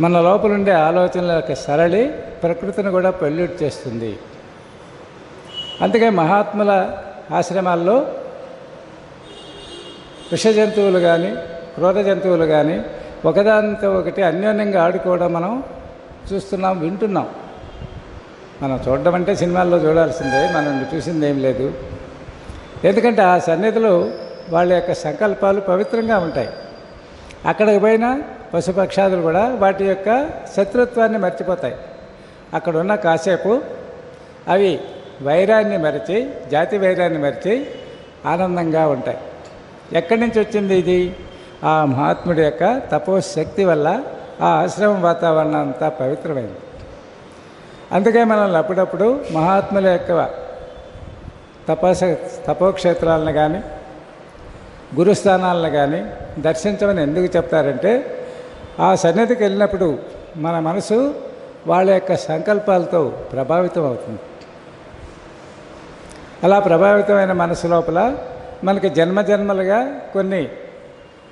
మన లోపల ఉండే ఆలోచనల యొక్క సరళి ప్రకృతిని కూడా పొల్యూట్ చేస్తుంది. అందుకే మహాత్ముల ఆశ్రమాల్లో విష జంతువులు కానీ క్రూర జంతువులు కానీ ఒకదానితో ఒకటి అన్యోన్యంగా ఆడుకోవడం మనం చూస్తున్నాం, వింటున్నాం. మనం చూడడం అంటే సినిమాల్లో చూడాల్సిందే, మనం చూసింది ఏం లేదు. ఎందుకంటే ఆ సన్నిధిలో వాళ్ళ యొక్క సంకల్పాలు పవిత్రంగా ఉంటాయి. అక్కడికి పోయినా పశుపక్షాదులు కూడా వాటి యొక్క శత్రుత్వాన్ని మర్చిపోతాయి. అక్కడ ఉన్న కాసేపు అవి వైరాన్ని మరిచి, జాతి వైరాన్ని మరిచి ఆనందంగా ఉంటాయి. ఎక్కడి నుంచి వచ్చింది ఇది? ఆ మహాత్ముడి యొక్క తపోశక్తి వల్ల ఆ ఆశ్రమం వాతావరణం అంతా పవిత్రమైంది. అందుకే మనల్ని అప్పుడప్పుడు మహాత్ముల యొక్క తపోక్షేత్రాలను కానీ గురుస్థానాలను కానీ దర్శించమని ఎందుకు చెప్తారంటే, ఆ సన్నిధికి వెళ్ళినప్పుడు మన మనసు వాళ్ళ యొక్క సంకల్పాలతో ప్రభావితం అవుతుంది. అలా ప్రభావితమైన మనసు లోపల మనకి జన్మజన్మలుగా కొన్ని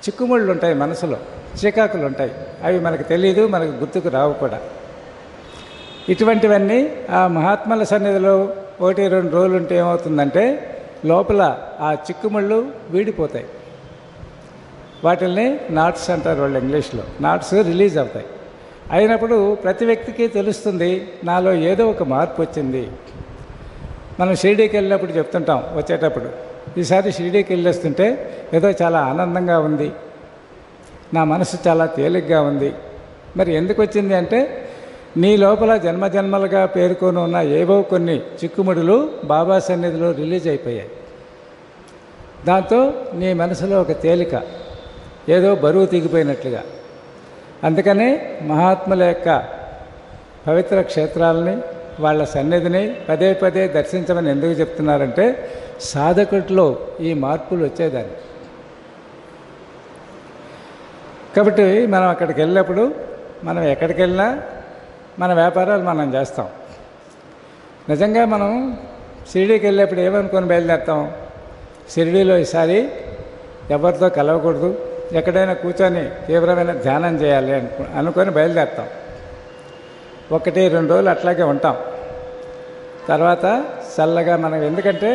చిక్కుముళ్ళు ఉంటాయి, మనసులో చికాకులు ఉంటాయి. అవి మనకు తెలియదు, మనకు గుర్తుకు రావు కూడా. ఇటువంటివన్నీ ఆ మహాత్ముల సన్నిధిలో 1-2 రోజులు ఉంటే ఏమవుతుందంటే లోపల ఆ చిక్కుముళ్ళు వీడిపోతాయి. వాటిల్ని నాట్స్ అంటారు వాళ్ళు ఇంగ్లీష్లో. నాట్స్ రిలీజ్ అవుతాయి. అయినప్పుడు ప్రతి వ్యక్తికి తెలుస్తుంది, నాలో ఏదో ఒక మార్పు వచ్చింది. మనం షిరిడీకి వెళ్ళినప్పుడు చెప్తుంటాం వచ్చేటప్పుడు, ఈసారి షిరిడీకి వెళ్ళొస్తుంటే ఏదో చాలా ఆనందంగా ఉంది, నా మనసు చాలా తేలిగ్గా ఉంది. మరి ఎందుకు వచ్చింది అంటే, నీ లోపల జన్మజన్మలుగా పేర్కొని ఉన్న ఏవో కొన్ని చిక్కుముడులు బాబా సన్నిధిలో రిలీజ్ అయిపోయాయి. దాంతో నీ మనసులో ఒక తేలిక, ఏదో బరువు దిగిపోయినట్లుగా. అందుకనే మహాత్ముల యొక్క పవిత్ర క్షేత్రాలని, వాళ్ళ సన్నిధిని పదే పదే దర్శించమని ఎందుకు చెప్తున్నారంటే, సాధకుడిలో ఈ మార్పులు వచ్చేదాన్ని. కాబట్టి మనం అక్కడికి వెళ్ళినప్పుడు, మనం ఎక్కడికి వెళ్ళినా మన వ్యాపారాలు మనం చేస్తాం. నిజంగా మనం షిరిడీకి వెళ్ళేప్పుడు ఏమనుకొని బయలుదేరుతాం, షిరిడీలో ఈసారి ఎవరితో కలవకూడదు, ఎక్కడైనా కూర్చొని తీవ్రమైన ధ్యానం చేయాలి అనుకొని బయలుదేరుతాం. 1-2 రోజులు అట్లాగే ఉంటాం. తర్వాత చల్లగా మనం, ఎందుకంటే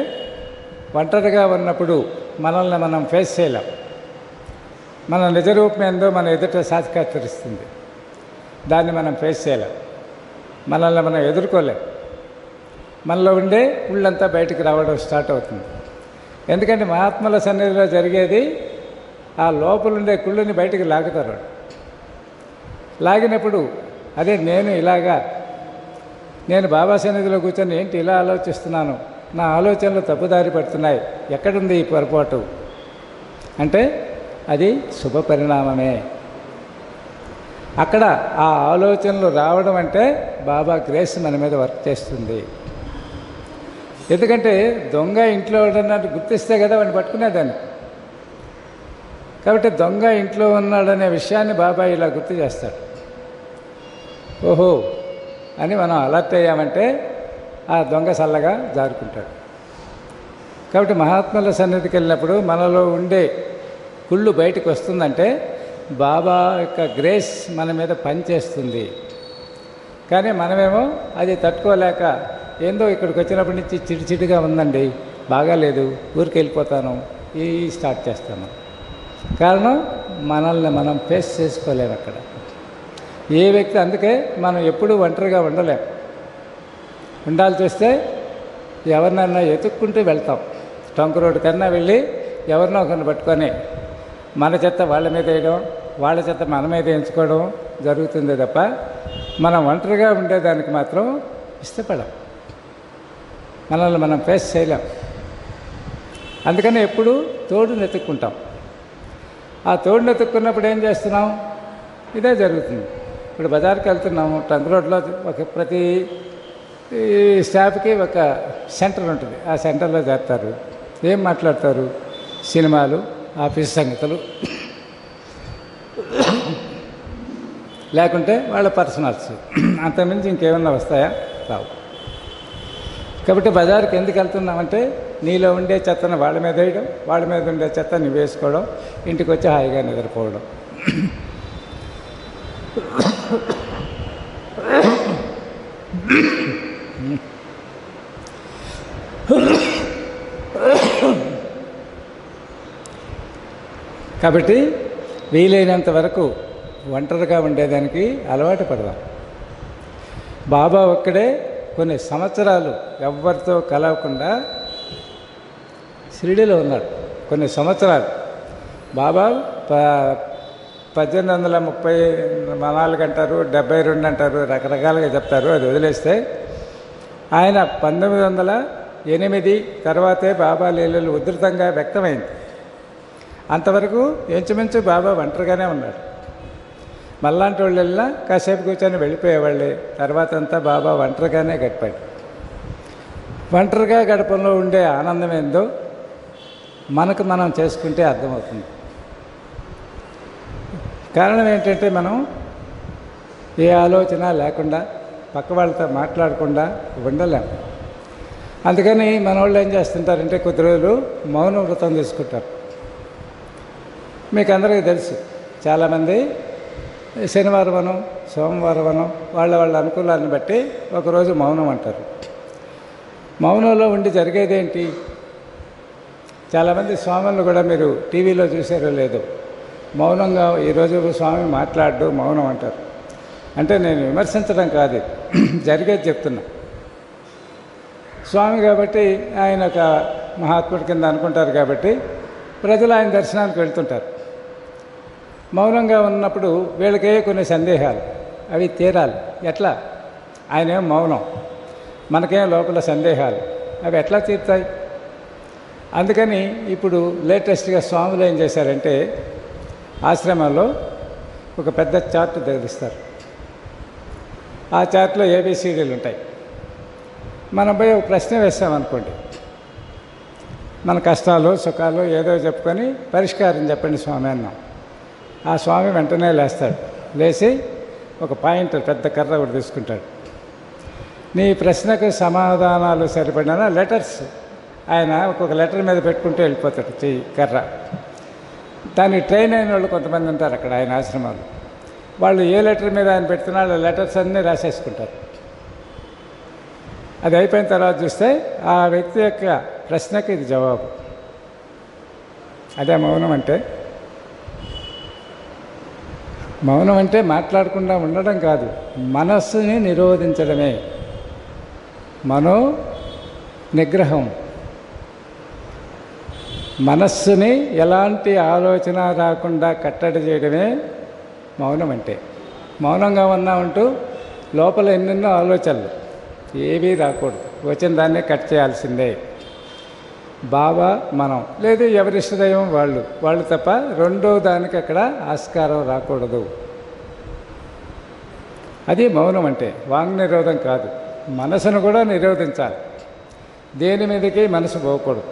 ఒంటరిగా ఉన్నప్పుడు మనల్ని మనం ఫేస్ చేయలేం. మన నిజరూపం ఏందో మన ఎదుట సాక్షాత్కరిస్తుంది. దాన్ని మనం ఫేస్ చేయలేం, మనల్ని మనం ఎదుర్కోలేం. మనలో ఉండే ఉళ్ళంతా బయటికి రావడం స్టార్ట్ అవుతుంది. ఎందుకంటే మహాత్ముల సన్నిధిలో జరిగేది ఆ లోపలుండే కుళ్ళుని బయటికి లాగుతారు. లాగినప్పుడు అదే నేను బాబా సన్నిధిలో కూర్చొని ఏంటి ఇలా ఆలోచిస్తున్నాను, నా ఆలోచనలు తప్పుదారి పడుతున్నాయి, ఎక్కడుంది ఈ పొరపాటు అంటే అది శుభ పరిణామమే. అక్కడ ఆ ఆలోచనలు రావడం అంటే బాబా గ్రేస్ మన మీద వర్క్ చేస్తుంది. ఎందుకంటే దొంగ ఇంట్లో ఉన్నట్టు గుర్తిస్తే కదా వాడిని పట్టుకునేదాన్ని. కాబట్టి దొంగ ఇంట్లో ఉన్నాడనే విషయాన్ని బాబా ఇలా గుర్తు చేస్తాడు. ఓహో అని మనం అలర్ట్ అయ్యామంటే ఆ దొంగ చల్లగా జారుకుంటాడు. కాబట్టి మహాత్ముల సన్నిధికి వెళ్ళినప్పుడు మనలో ఉండే కుళ్ళు బయటకు వస్తుందంటే బాబా యొక్క గ్రేస్ మన మీద పనిచేస్తుంది. కానీ మనమేమో అది తట్టుకోలేక ఏందో ఇక్కడికి వచ్చినప్పటి నుంచి చిడిచిడిగా ఉందండి, బాగాలేదు, ఊరికి వెళ్ళిపోతాను, ఈ స్టార్ట్ చేస్తాను. కారణం మనల్ని మనం ఫేస్ చేసుకోలేము అక్కడ. ఏ వ్యక్తి, అందుకే మనం ఎప్పుడూ ఒంటరిగా ఉండలేం. ఉండాల్సి వస్తే ఎవరినన్నా ఎతుక్కుంటూ వెళ్తాం. టంక్ రోడ్డు కన్నా వెళ్ళి ఎవరినో ఒకరిని పట్టుకొని మన చెత్త వాళ్ళ మీద వేయడం, వాళ్ళ చెత్త మన మీద ఎంచుకోవడం జరుగుతుంది తప్ప మనం ఒంటరిగా ఉండేదానికి మాత్రం ఇష్టపడం. మనల్ని మనం ఫేస్ చేయలేం. అందుకని ఎప్పుడు తోడుని ఎత్తుక్కుంటాం. ఆ తోడుని ఎత్తుక్కున్నప్పుడు ఏం చేస్తున్నాం, ఇదే జరుగుతుంది. ఇప్పుడు బజార్కి వెళ్తున్నాము, ట్రంక్ రోడ్లో ప్రతి స్టాఫ్కి ఒక సెంటర్ ఉంటుంది. ఆ సెంటర్లో చేస్తారు. ఏం మాట్లాడతారు? సినిమాలు, ఆఫీస్ సంగతులు, లేకుంటే వాళ్ళ పర్సనల్స్. అంతకుమించి ఇంకేమన్నా వస్తాయా? రావు. కాబట్టి బజార్కి ఎందుకు వెళ్తున్నామంటే నీలో ఉండే చెత్తను వాళ్ళ మీద వేయడం, వాళ్ళ మీద ఉండే చెత్త నువ్వు వేసుకోవడం, ఇంటికి వచ్చి హాయిగా నిద్రపోవడం. కాబట్టి వీలైనంత వరకు ఒంటరిగా ఉండేదానికి అలవాటు పడదాం. బాబా ఒక్కడే కొన్ని సంవత్సరాలు ఎవ్వరితో కలవకుండా షిరిడీలో ఉన్నాడు. కొన్ని సంవత్సరాలు బాబా 1834 అంటారు, 72 అంటారు, రకరకాలుగా చెప్తారు. అది వదిలేస్తే ఆయన 1908 తర్వాతే బాబా లీలలు ఉధృతంగా వ్యక్తమైంది. అంతవరకు ఇంచుమించు బాబా ఒంటరిగానే ఉన్నాడు. మళ్ళాంటి వాళ్ళెల్లా కాసేపు కూర్చొని వెళ్ళిపోయేవాళ్ళే. తర్వాత అంతా బాబా ఒంటరిగానే గడిపాడు. ఒంటరిగా గడపంలో ఉండే ఆనందం ఏందో మనకు మనం చేసుకుంటే అర్థమవుతుంది. కారణం ఏంటంటే మనం ఏ ఆలోచన లేకుండా పక్క వాళ్ళతో మాట్లాడకుండా ఉండలేం. అందుకని మన వాళ్ళు ఏం చేస్తుంటారంటే కొద్ది రోజులు మౌన వ్రతం తీసుకుంటారు. మీకు అందరికీ తెలుసు, చాలామంది శనివారం అనం, సోమవారం అనం వాళ్ళ అనుకూలాన్ని బట్టి ఒకరోజు మౌనం అంటారు. మౌనంలో ఉండి జరిగేదేంటి? చాలామంది స్వాములను కూడా మీరు టీవీలో చూసారో లేదో, మౌనంగా ఈరోజు స్వామి మాట్లాడు మౌనం అంటారు. అంటే నేను విమర్శించడం కాదు, జరిగేది చెప్తున్నా. స్వామి కాబట్టి ఆయన ఒక మహాత్ముడి కింద అనుకుంటారు కాబట్టి ప్రజలు ఆయన దర్శనానికి వెళ్తుంటారు. మౌనంగా ఉన్నప్పుడు వీళ్ళకే కొన్ని సందేహాలు, అవి తీరాలి. ఎట్లా? ఆయనేం మౌనం, మనకేం లోపల సందేహాలు, అవి ఎట్లా తీరుతాయి? అందుకని ఇప్పుడు లేటెస్ట్గా స్వాములు ఏం చేశారంటే ఆశ్రమంలో ఒక పెద్ద చార్ట్ తగిలిస్తారు. ఆ చార్ట్లో ఏబిసిడీలు ఉంటాయి. మనం పోయి ఒక ప్రశ్న వేస్తామనుకోండి, మన కష్టాలు సుఖాలు ఏదో చెప్పుకొని పరిష్కారం చెప్పండి స్వామి అన్నాం. ఆ స్వామి వెంటనే లేస్తాడు. లేచి ఒక పాయింట్ పెద్ద కర్ర ఒకటి తీసుకుంటాడు. నీ ప్రశ్నకు సమాధానాలు సరిపడిన లెటర్స్ ఆయన ఒక్కొక్క లెటర్ మీద పెట్టుకుంటూ వెళ్ళిపోతాడు చెయ్యి కర్ర. దానికి ట్రైన్ అయిన వాళ్ళు కొంతమంది ఉంటారు అక్కడ ఆయన ఆశ్రమాలు. వాళ్ళు ఏ లెటర్ మీద ఆయన పెడుతున్నారో లెటర్స్ అన్నీ రాసేసుకుంటారు. అది అయిపోయిన తర్వాత చూస్తే ఆ వ్యక్తి యొక్క ప్రశ్నకి ఇది జవాబు. అదే మౌనం అంటే. మౌనం అంటే మాట్లాడకుండా ఉండడం కాదు, మనస్సుని నిరోధించడమే. మనో నిగ్రహం. మనస్సుని ఎలాంటి ఆలోచన రాకుండా కట్టడి చేయడమే మౌనం అంటే. మౌనంగా ఉన్నామంటూ లోపల ఎన్నెన్నో ఆలోచనలు ఏవీ రాకూడదు. వచ్చిన దాన్నే కట్ చేయాల్సిందే. బాబా మనం లేదు ఎవరిష్టదైవం వాళ్ళు తప్ప రెండో దానికి అక్కడ ఆస్కారం రాకూడదు. అది మౌనం అంటే. వాంగ్ నిరోధం కాదు, మనసును కూడా నిరోధించాలి. దేని మీదకి మనసు పోకూడదు.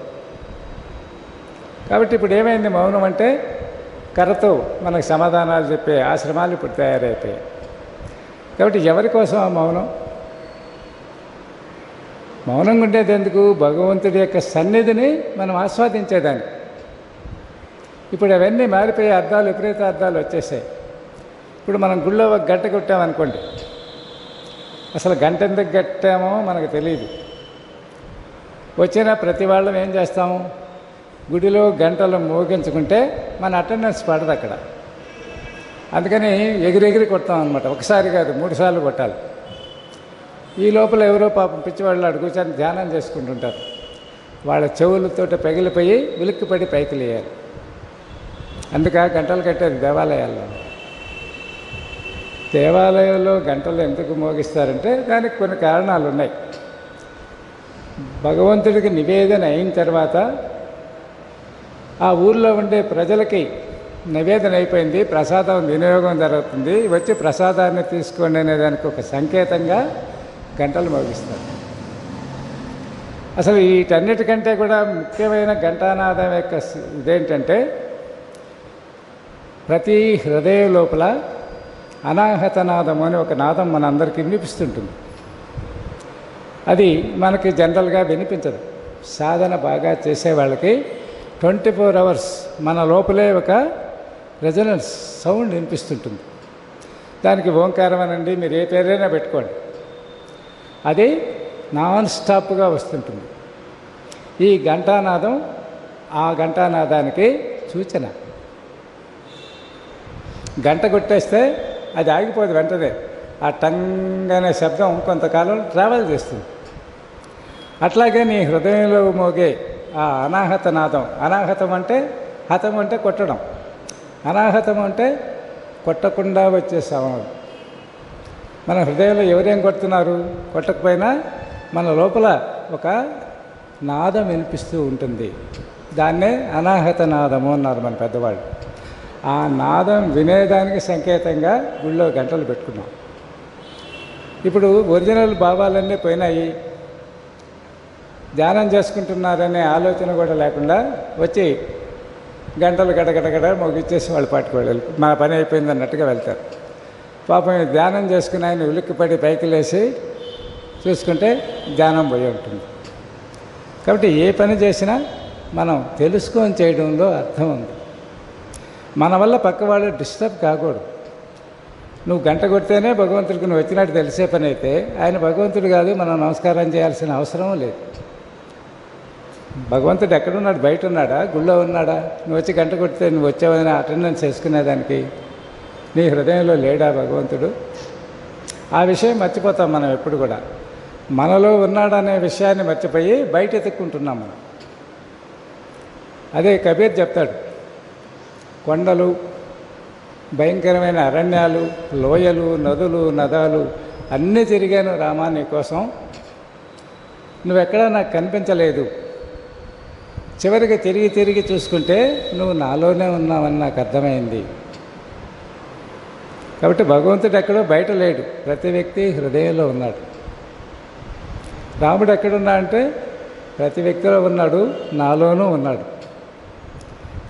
కాబట్టి ఇప్పుడు ఏమైంది? మౌనం అంటే కర్రతో మనకు సమాధానాలు చెప్పే ఆశ్రమాలు ఇప్పుడు తయారైపోయాయి. కాబట్టి ఎవరి కోసం ఆ మౌనం? మౌనంగా ఉండేది ఎందుకు? భగవంతుడి యొక్క సన్నిధిని మనం ఆస్వాదించేదాన్ని. ఇప్పుడు అవన్నీ మారిపోయే అర్థాలు, విపరీత అర్థాలు వచ్చేసాయి. ఇప్పుడు మనం గుళ్ళో ఒక గంట కొట్టామనుకోండి, అసలు గంట ఎందుకు కట్టామో మనకు తెలియదు. వచ్చిన ప్రతి వాళ్ళం ఏం చేస్తాము? గుడిలో గంటలు మోగించుకుంటే మన అటెండెన్స్ పడదు అక్కడ. అందుకని ఎగిరెగిరి కొడతాం అనమాట. ఒకసారి కాదు 3 సార్లు కొట్టాలి. ఈ లోపల ఎవరో పాపం పిచ్చివాళ్ళు అడు కూర్చొని ధ్యానం చేసుకుంటుంటారు. వాళ్ళ చెవులతో పగిలిపోయి ఉలిక్కిపడి పైకి లేయాలి. అందుక గంటలు కట్టేది దేవాలయాల్లో. దేవాలయంలో గంటలు ఎందుకు మోగిస్తారంటే దానికి కొన్ని కారణాలు ఉన్నాయి. భగవంతుడికి నివేదన అయిన తర్వాత ఆ ఊర్లో ఉండే ప్రజలకి నివేదన అయిపోయింది, ప్రసాదం వినియోగం జరుగుతుంది, వచ్చి ప్రసాదాన్ని తీసుకోండి అనేదానికి ఒక సంకేతంగా గంటలు మోగిస్తారు. అసలు వీటన్నిటికంటే కూడా ముఖ్యమైన ఘంటానాదం యొక్క ఇదేంటంటే ప్రతి హృదయం లోపల అనాహతనాదం అని ఒక నాదం మన అందరికీ వినిపిస్తుంటుంది. అది మనకి జనరల్గా వినిపించదు. సాధన బాగా చేసే వాళ్ళకి 24 hours మన లోపలే ఒక రెజొనెన్స్ సౌండ్ వినిపిస్తుంటుంది. దానికి ఓంకారం అనండి, మీరు ఏ పేరైనా పెట్టుకోండి, అది నాన్ స్టాప్గా వస్తుంటుంది. ఈ ఘంటానాదం ఆ ఘంటానాదానికి సూచన. గంట కొట్టేస్తే అది ఆగిపోదు, వెంటనే ఆ టంగ్ అనే శబ్దం కొంతకాలం ట్రావెల్ చేస్తుంది. అట్లాగే నీ హృదయంలో మోగే ఆ అనాహత నాదం, అనాహతం అంటే హతం అంటే కొట్టడం, అనాహతం అంటే కొట్టకుండా వచ్చే సౌండ్. మన హృదయంలో ఎవరేం కొడుతున్నారు, కొట్టకపోయినా మన లోపల ఒక నాదం వినిపిస్తూ ఉంటుంది. దాన్నే అనాహత నాదము అన్నారు మన పెద్దవాళ్ళు. ఆ నాదం వినేదానికి సంకేతంగా గుళ్ళో గంటలు పెట్టుకున్నాం. ఇప్పుడు ఒరిజినల్ భావాలన్నీ పోయినాయి, ధ్యానం చేసుకుంటున్నారనే ఆలోచన కూడా లేకుండా వచ్చి గంటలు గడగడగడ మోగిచ్చేసి వాళ్ళ పాటికి వాళ్ళు మా పని అయిపోయింది అన్నట్టుగా వెళ్తారు. పాపం ధ్యానం చేసుకుని ఆయన ఉలిక్కిపడి పైకి లేచి చూసుకుంటే ధ్యానం పోయి ఉంటుంది. కాబట్టి ఏ పని చేసినా మనం తెలుసుకొని చేయడంలో అర్థం ఉంది. మన వల్ల పక్కవాళ్ళు డిస్టర్బ్ కాకూడదు. నువ్వు గంట కొడితేనే భగవంతుడికి నువ్వు వచ్చినట్టు తెలిసే పని అయితే ఆయన భగవంతుడు కాదు, మనం నమస్కారం చేయాల్సిన అవసరం లేదు. భగవంతుడు ఎక్కడున్నాడు, బయట ఉన్నాడా, గుళ్ళో ఉన్నాడా? నువ్వు వచ్చి గంట కొడితే నువ్వు వచ్చావని అటెండెన్స్ చేసుకునేదానికి నీ హృదయంలో లేడా భగవంతుడు? ఆ విషయం మర్చిపోతాం మనం ఎప్పుడు కూడా. మనలో ఉన్నాడనే విషయాన్ని మర్చిపోయి బయట ఎత్తుక్కుంటున్నాం మనం. అదే కబీర్ చెప్తాడు, కొండలు, భయంకరమైన అరణ్యాలు, లోయలు, నదులు, నదాలు అన్నీ తిరిగాను రామా నీ కోసం, నువ్వెక్కడా నాకు కనిపించలేదు. చివరికి తిరిగి తిరిగి చూసుకుంటే నువ్వు నాలోనే ఉన్నావని నాకు అర్థమైంది. కాబట్టి భగవంతుడు ఎక్కడో బయట లేడు, ప్రతి వ్యక్తి హృదయంలో ఉన్నాడు. రాముడు ఎక్కడున్నా అంటే ప్రతి వ్యక్తిలో ఉన్నాడు, నాలోనూ ఉన్నాడు.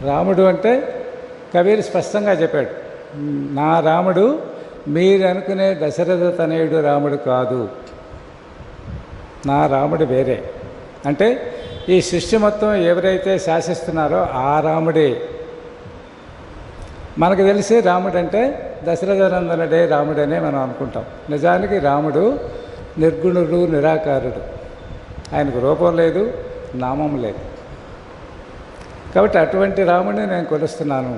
రాముడు అంటే కబీర్ స్పష్టంగా చెప్పాడు, నా రాముడు మీరు అనుకునే దశరథ తనయుడు రాముడు కాదు, నా రాముడు వేరే. అంటే ఈ సృష్టి మొత్తం ఎవరైతే శాసిస్తున్నారో ఆ రాముడే. మనకు తెలిసి రాముడు అంటే దశరథనందనుడే రాముడనే మనం అనుకుంటాం. నిజానికి రాముడు నిర్గుణుడు, నిరాకారుడు. ఆయనకు రూపం లేదు, నామం లేదు. కాబట్టి అటువంటి రాముడిని నేను కొలుస్తున్నాను.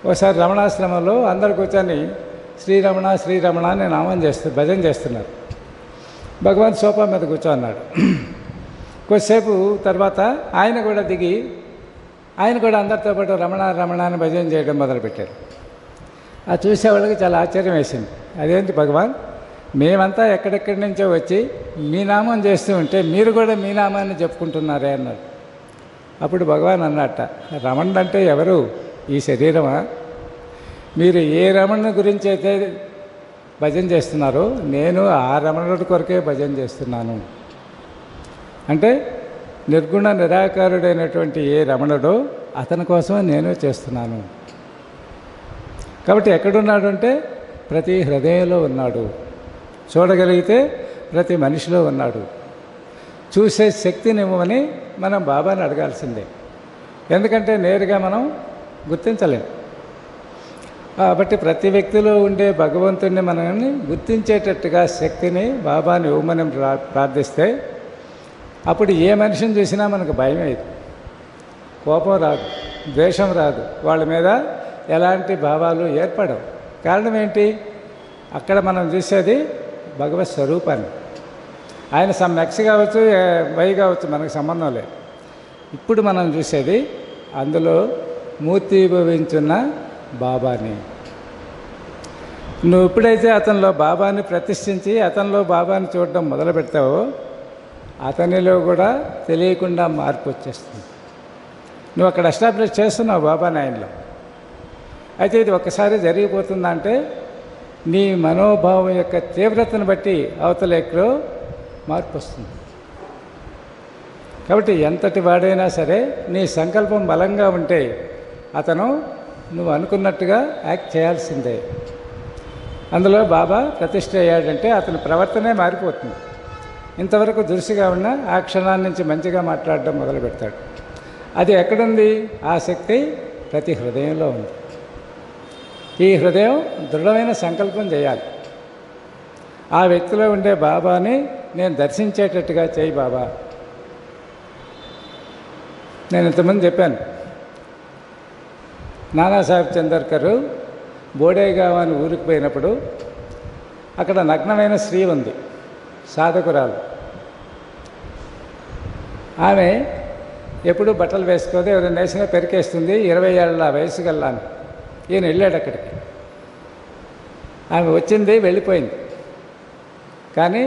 ఒకసారి రమణాశ్రమంలో అందరు కూర్చొని శ్రీరమణ శ్రీరమణ అని నామం భజన చేస్తున్నారు. భగవాన్ సోఫా మీద కూర్చోన్నాడు. కొద్దిసేపు తర్వాత ఆయన కూడా దిగి ఆయన కూడా అందరితో పాటు రమణ రమణ అని భజన చేయడం మొదలుపెట్టారు. అది చూసేవాళ్ళకి చాలా ఆశ్చర్యం వేసింది. అదేంటి భగవాన్, మేమంతా ఎక్కడెక్కడి నుంచో వచ్చి మీ నామం చేస్తూ ఉంటే మీరు కూడా మీ నామాన్ని చెప్పుకుంటున్నారే అన్నాడు. అప్పుడు భగవాన్ అన్నట్ట, రమణుడు అంటే ఎవరు, ఈ శరీరమా? మీరు ఏ రమణుని గురించి అయితే భజన చేస్తున్నారో నేను ఆ రమణుడి కొరకే భజన చేస్తున్నాను. అంటే నిర్గుణ నిరాకారుడైనటువంటి ఏ రమణుడో అతని కోసమే నేను చేస్తున్నాను. కాబట్టి ఎక్కడున్నాడు అంటే ప్రతి హృదయంలో ఉన్నాడు. చూడగలిగితే ప్రతి మనిషిలో ఉన్నాడు. చూసే శక్తిని ఇవ్వమని మనం బాబాని అడగాల్సిందే. ఎందుకంటే నేరుగా మనం గుర్తించలేం. కాబట్టి ప్రతి వ్యక్తిలో ఉండే భగవంతుడిని మనల్ని గుర్తించేటట్టుగా శక్తిని బాబాని ఇవ్వమని ప్రార్థిస్తే అప్పుడు ఏ మనిషిని చూసినా మనకు భయం అయ్యింది, కోపం రాదు, ద్వేషం రాదు, వాళ్ళ మీద ఎలాంటి భావాలు ఏర్పడవు. కారణం ఏంటి? అక్కడ మనం చూసేది భగవత్ స్వరూపాన్ని. ఆయన సమ్ ఎక్స్ కావచ్చు, వై కావచ్చు, మనకు సంబంధం లేదు. ఇప్పుడు మనం చూసేది అందులో మూర్తిభవించున్న బాబాని. నువ్వు ఎప్పుడైతే అతనిలో బాబాని ప్రతిష్ఠించి అతనిలో బాబాని చూడడం మొదలు పెడతావో అతనిలో కూడా తెలియకుండా మార్పు వచ్చేస్తుంది. నువ్వు అక్కడ ఎస్టాబ్లిష్ చేస్తున్నావు బాబాని ఆయనలో. అయితే ఇది ఒక్కసారి జరిగిపోతుందంటే నీ మనోభావం యొక్క తీవ్రతను బట్టి అవతల ఎక్కడో మార్పు వస్తుంది. కాబట్టి ఎంతటి వాడైనా సరే నీ సంకల్పం బలంగా ఉంటే అతను నువ్వు అనుకున్నట్టుగా యాక్ట్ చేయాల్సిందే. అందులో బాబా ప్రతిష్ఠ అయ్యాడంటే అతని ప్రవర్తనే మారిపోతుంది. ఇంతవరకు దురుసుగా ఉన్న ఆ క్షణాన్ని నుంచి మంచిగా మాట్లాడడం మొదలు పెడతాడు. అది ఎక్కడుంది? ఆ శక్తి ప్రతి హృదయంలో ఉంది. ఈ హృదయం దృఢమైన సంకల్పం చేయాలి. ఆ వ్యక్తిలో ఉండే బాబాని నేను దర్శించేటట్టుగా చేయి బాబా. నేను ఇంతకుముందు చెప్పాను, నానాసాహెబ్ చందర్కర్ బోడేగావ్ అని ఊరికి పోయినప్పుడు అక్కడ నగ్నమైన స్త్రీ ఉంది, సాధకురాలు. ఆమె ఎప్పుడు బట్టలు వేసుకోదు, ఎవరైనా వేసినా పెరికేస్తుంది, 20 ఏళ్ళ వయసు గల్లాను. ఈయన వెళ్ళాడు అక్కడికి. ఆమె వచ్చింది, వెళ్ళిపోయింది. కానీ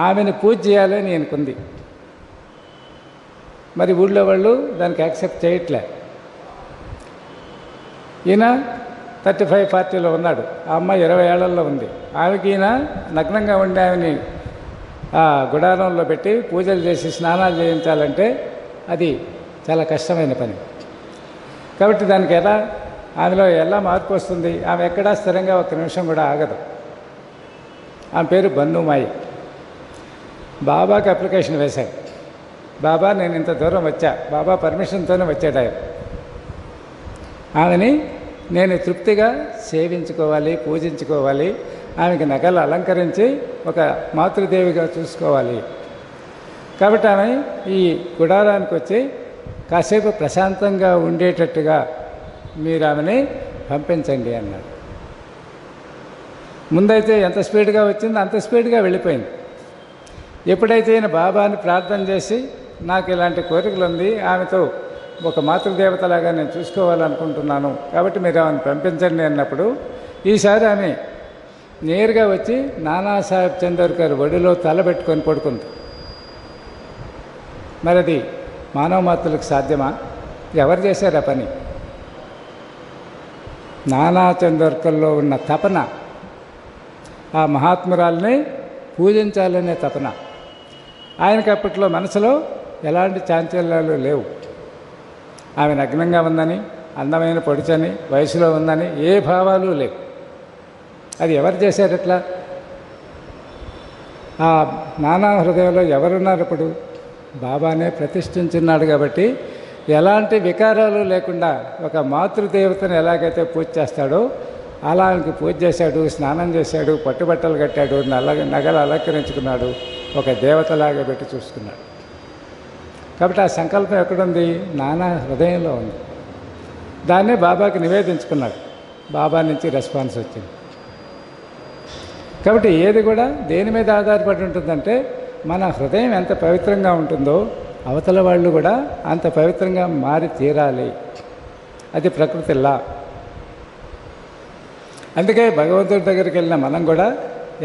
ఆమెను పూజ చేయాలని ఈయనకుంది. మరి ఊళ్ళో వాళ్ళు దానికి యాక్సెప్ట్ చేయట్లే. ఈయన 35-40లో ఉన్నాడు, ఆ అమ్మాయి 20 ఏళ్లలో ఉంది. ఆమెకి ఈయన నగ్నంగా ఉండి ఆమెని ఆ గుడారంలో పెట్టి పూజలు చేసి స్నానాలు చేయించాలంటే అది చాలా కష్టమైన పని. కాబట్టి దానికి ఆమెలో ఎలా మార్పు వస్తుంది? ఆమె ఎక్కడా స్థిరంగా ఒక్క నిమిషం కూడా ఆగదు. ఆమె పేరు బన్నుమాయి. బాబాకి అప్లికేషన్ వేశాడు. బాబా నేను ఇంత దూరం వచ్చా, బాబా పర్మిషన్తోనే వచ్చాడు ఆయన. ఆమెని నేను తృప్తిగా సేవించుకోవాలి, పూజించుకోవాలి, ఆమెకి నగలు అలంకరించి ఒక మాతృదేవిగా చూసుకోవాలి. కాబట్టి ఆమె ఈ గుడారానికి వచ్చి కాసేపు ప్రశాంతంగా ఉండేటట్టుగా మీరు ఆమెని పంపించండి అన్నాడు. ముందైతే ఎంత స్పీడ్గా వచ్చిందో అంత స్పీడ్గా వెళ్ళిపోయింది. ఎప్పుడైతే ఈయన బాబాని ప్రార్థన చేసి నాకు ఇలాంటి కోరికలు ఉంది, ఆమెతో ఒక మాతృదేవతలాగా నేను చూసుకోవాలనుకుంటున్నాను, కాబట్టి మీరు ఆమెను పంపించండి అన్నప్పుడు ఈసారి ఆమె నేరుగా వచ్చి నానాసాహెబ్ చందర్కర్ ఒడిలో తలబెట్టుకొని పడుకుంది. మరి అది మానవ మాతృలకు సాధ్యమా? ఎవరు చేశారు ఆ పని? నానా చందర్కర్లో ఉన్న తపన, ఆ మహాత్మురాల్ని పూజించాలనే తపన. ఆయనకి అప్పట్లో మనసులో ఎలాంటి చాంచల్యాలు లేవు. ఆమె నగ్నంగా ఉందని, అందమైన పొడిచని, వయసులో ఉందని ఏ భావాలు లేవు. అది ఎవరు చేశారు ఎట్లా? ఆ నానా హృదయంలో ఎవరున్నారు? ఇప్పుడు బాబానే ప్రతిష్ఠించున్నాడు. కాబట్టి ఎలాంటి వికారాలు లేకుండా ఒక మాతృదేవతను ఎలాగైతే పూజ చేస్తాడో అలా ఆయనకి పూజ చేశాడు, స్నానం చేశాడు, పట్టుబట్టలు కట్టాడు, నగలు అలంకరించుకున్నాడు, ఒక దేవతలాగా పెట్టి చూసుకున్నాడు. కాబట్టి ఆ సంకల్పం ఎక్కడుంది? నానా హృదయంలో ఉంది. దాన్నే బాబాకి నివేదించుకున్నాడు. బాబా నుంచి రెస్పాన్స్ వచ్చింది. కాబట్టి ఏది కూడా దేని మీద ఆధారపడి ఉంటుందంటే మన హృదయం ఎంత పవిత్రంగా ఉంటుందో అవతల వాళ్ళు కూడా అంత పవిత్రంగా మారి తీరాలి. అది ప్రకృతి లా. అందుకే భగవంతుడి దగ్గరికి వెళ్ళిన మనం కూడా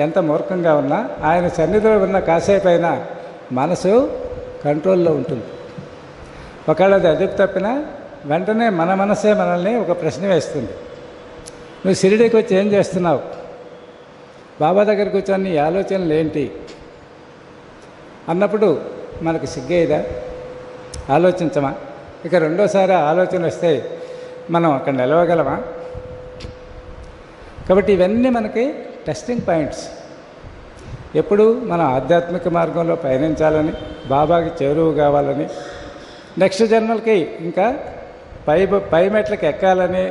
ఎంత మూర్ఖంగా ఉన్నా ఆయన సన్నిధిలో ఉన్న కాసేపైన మనసు కంట్రోల్లో ఉంటుంది. ఒకవేళ అది అదుపు తప్పినా వెంటనే మన మనసే మనల్ని ఒక ప్రశ్న వేస్తుంది. నువ్వు షిరిడీకి వచ్చి ఏం చేస్తున్నావు? బాబా దగ్గరికి వచ్చాను, నీ ఆలోచనలు ఏంటి అన్నప్పుడు మనకు సిగ్గేదా? ఆలోచించమా? ఇక రెండోసారి ఆలోచన వస్తే మనం అక్కడ నిలవగలమా? కాబట్టి ఇవన్నీ మనకి టెస్టింగ్ పాయింట్స్. ఎప్పుడు మనం ఆధ్యాత్మిక మార్గంలో పయనించాలని, బాబాకి చేరువు కావాలని, నెక్స్ట్ జన్మలకి ఇంకా పై మెట్లకి ఎక్కాలని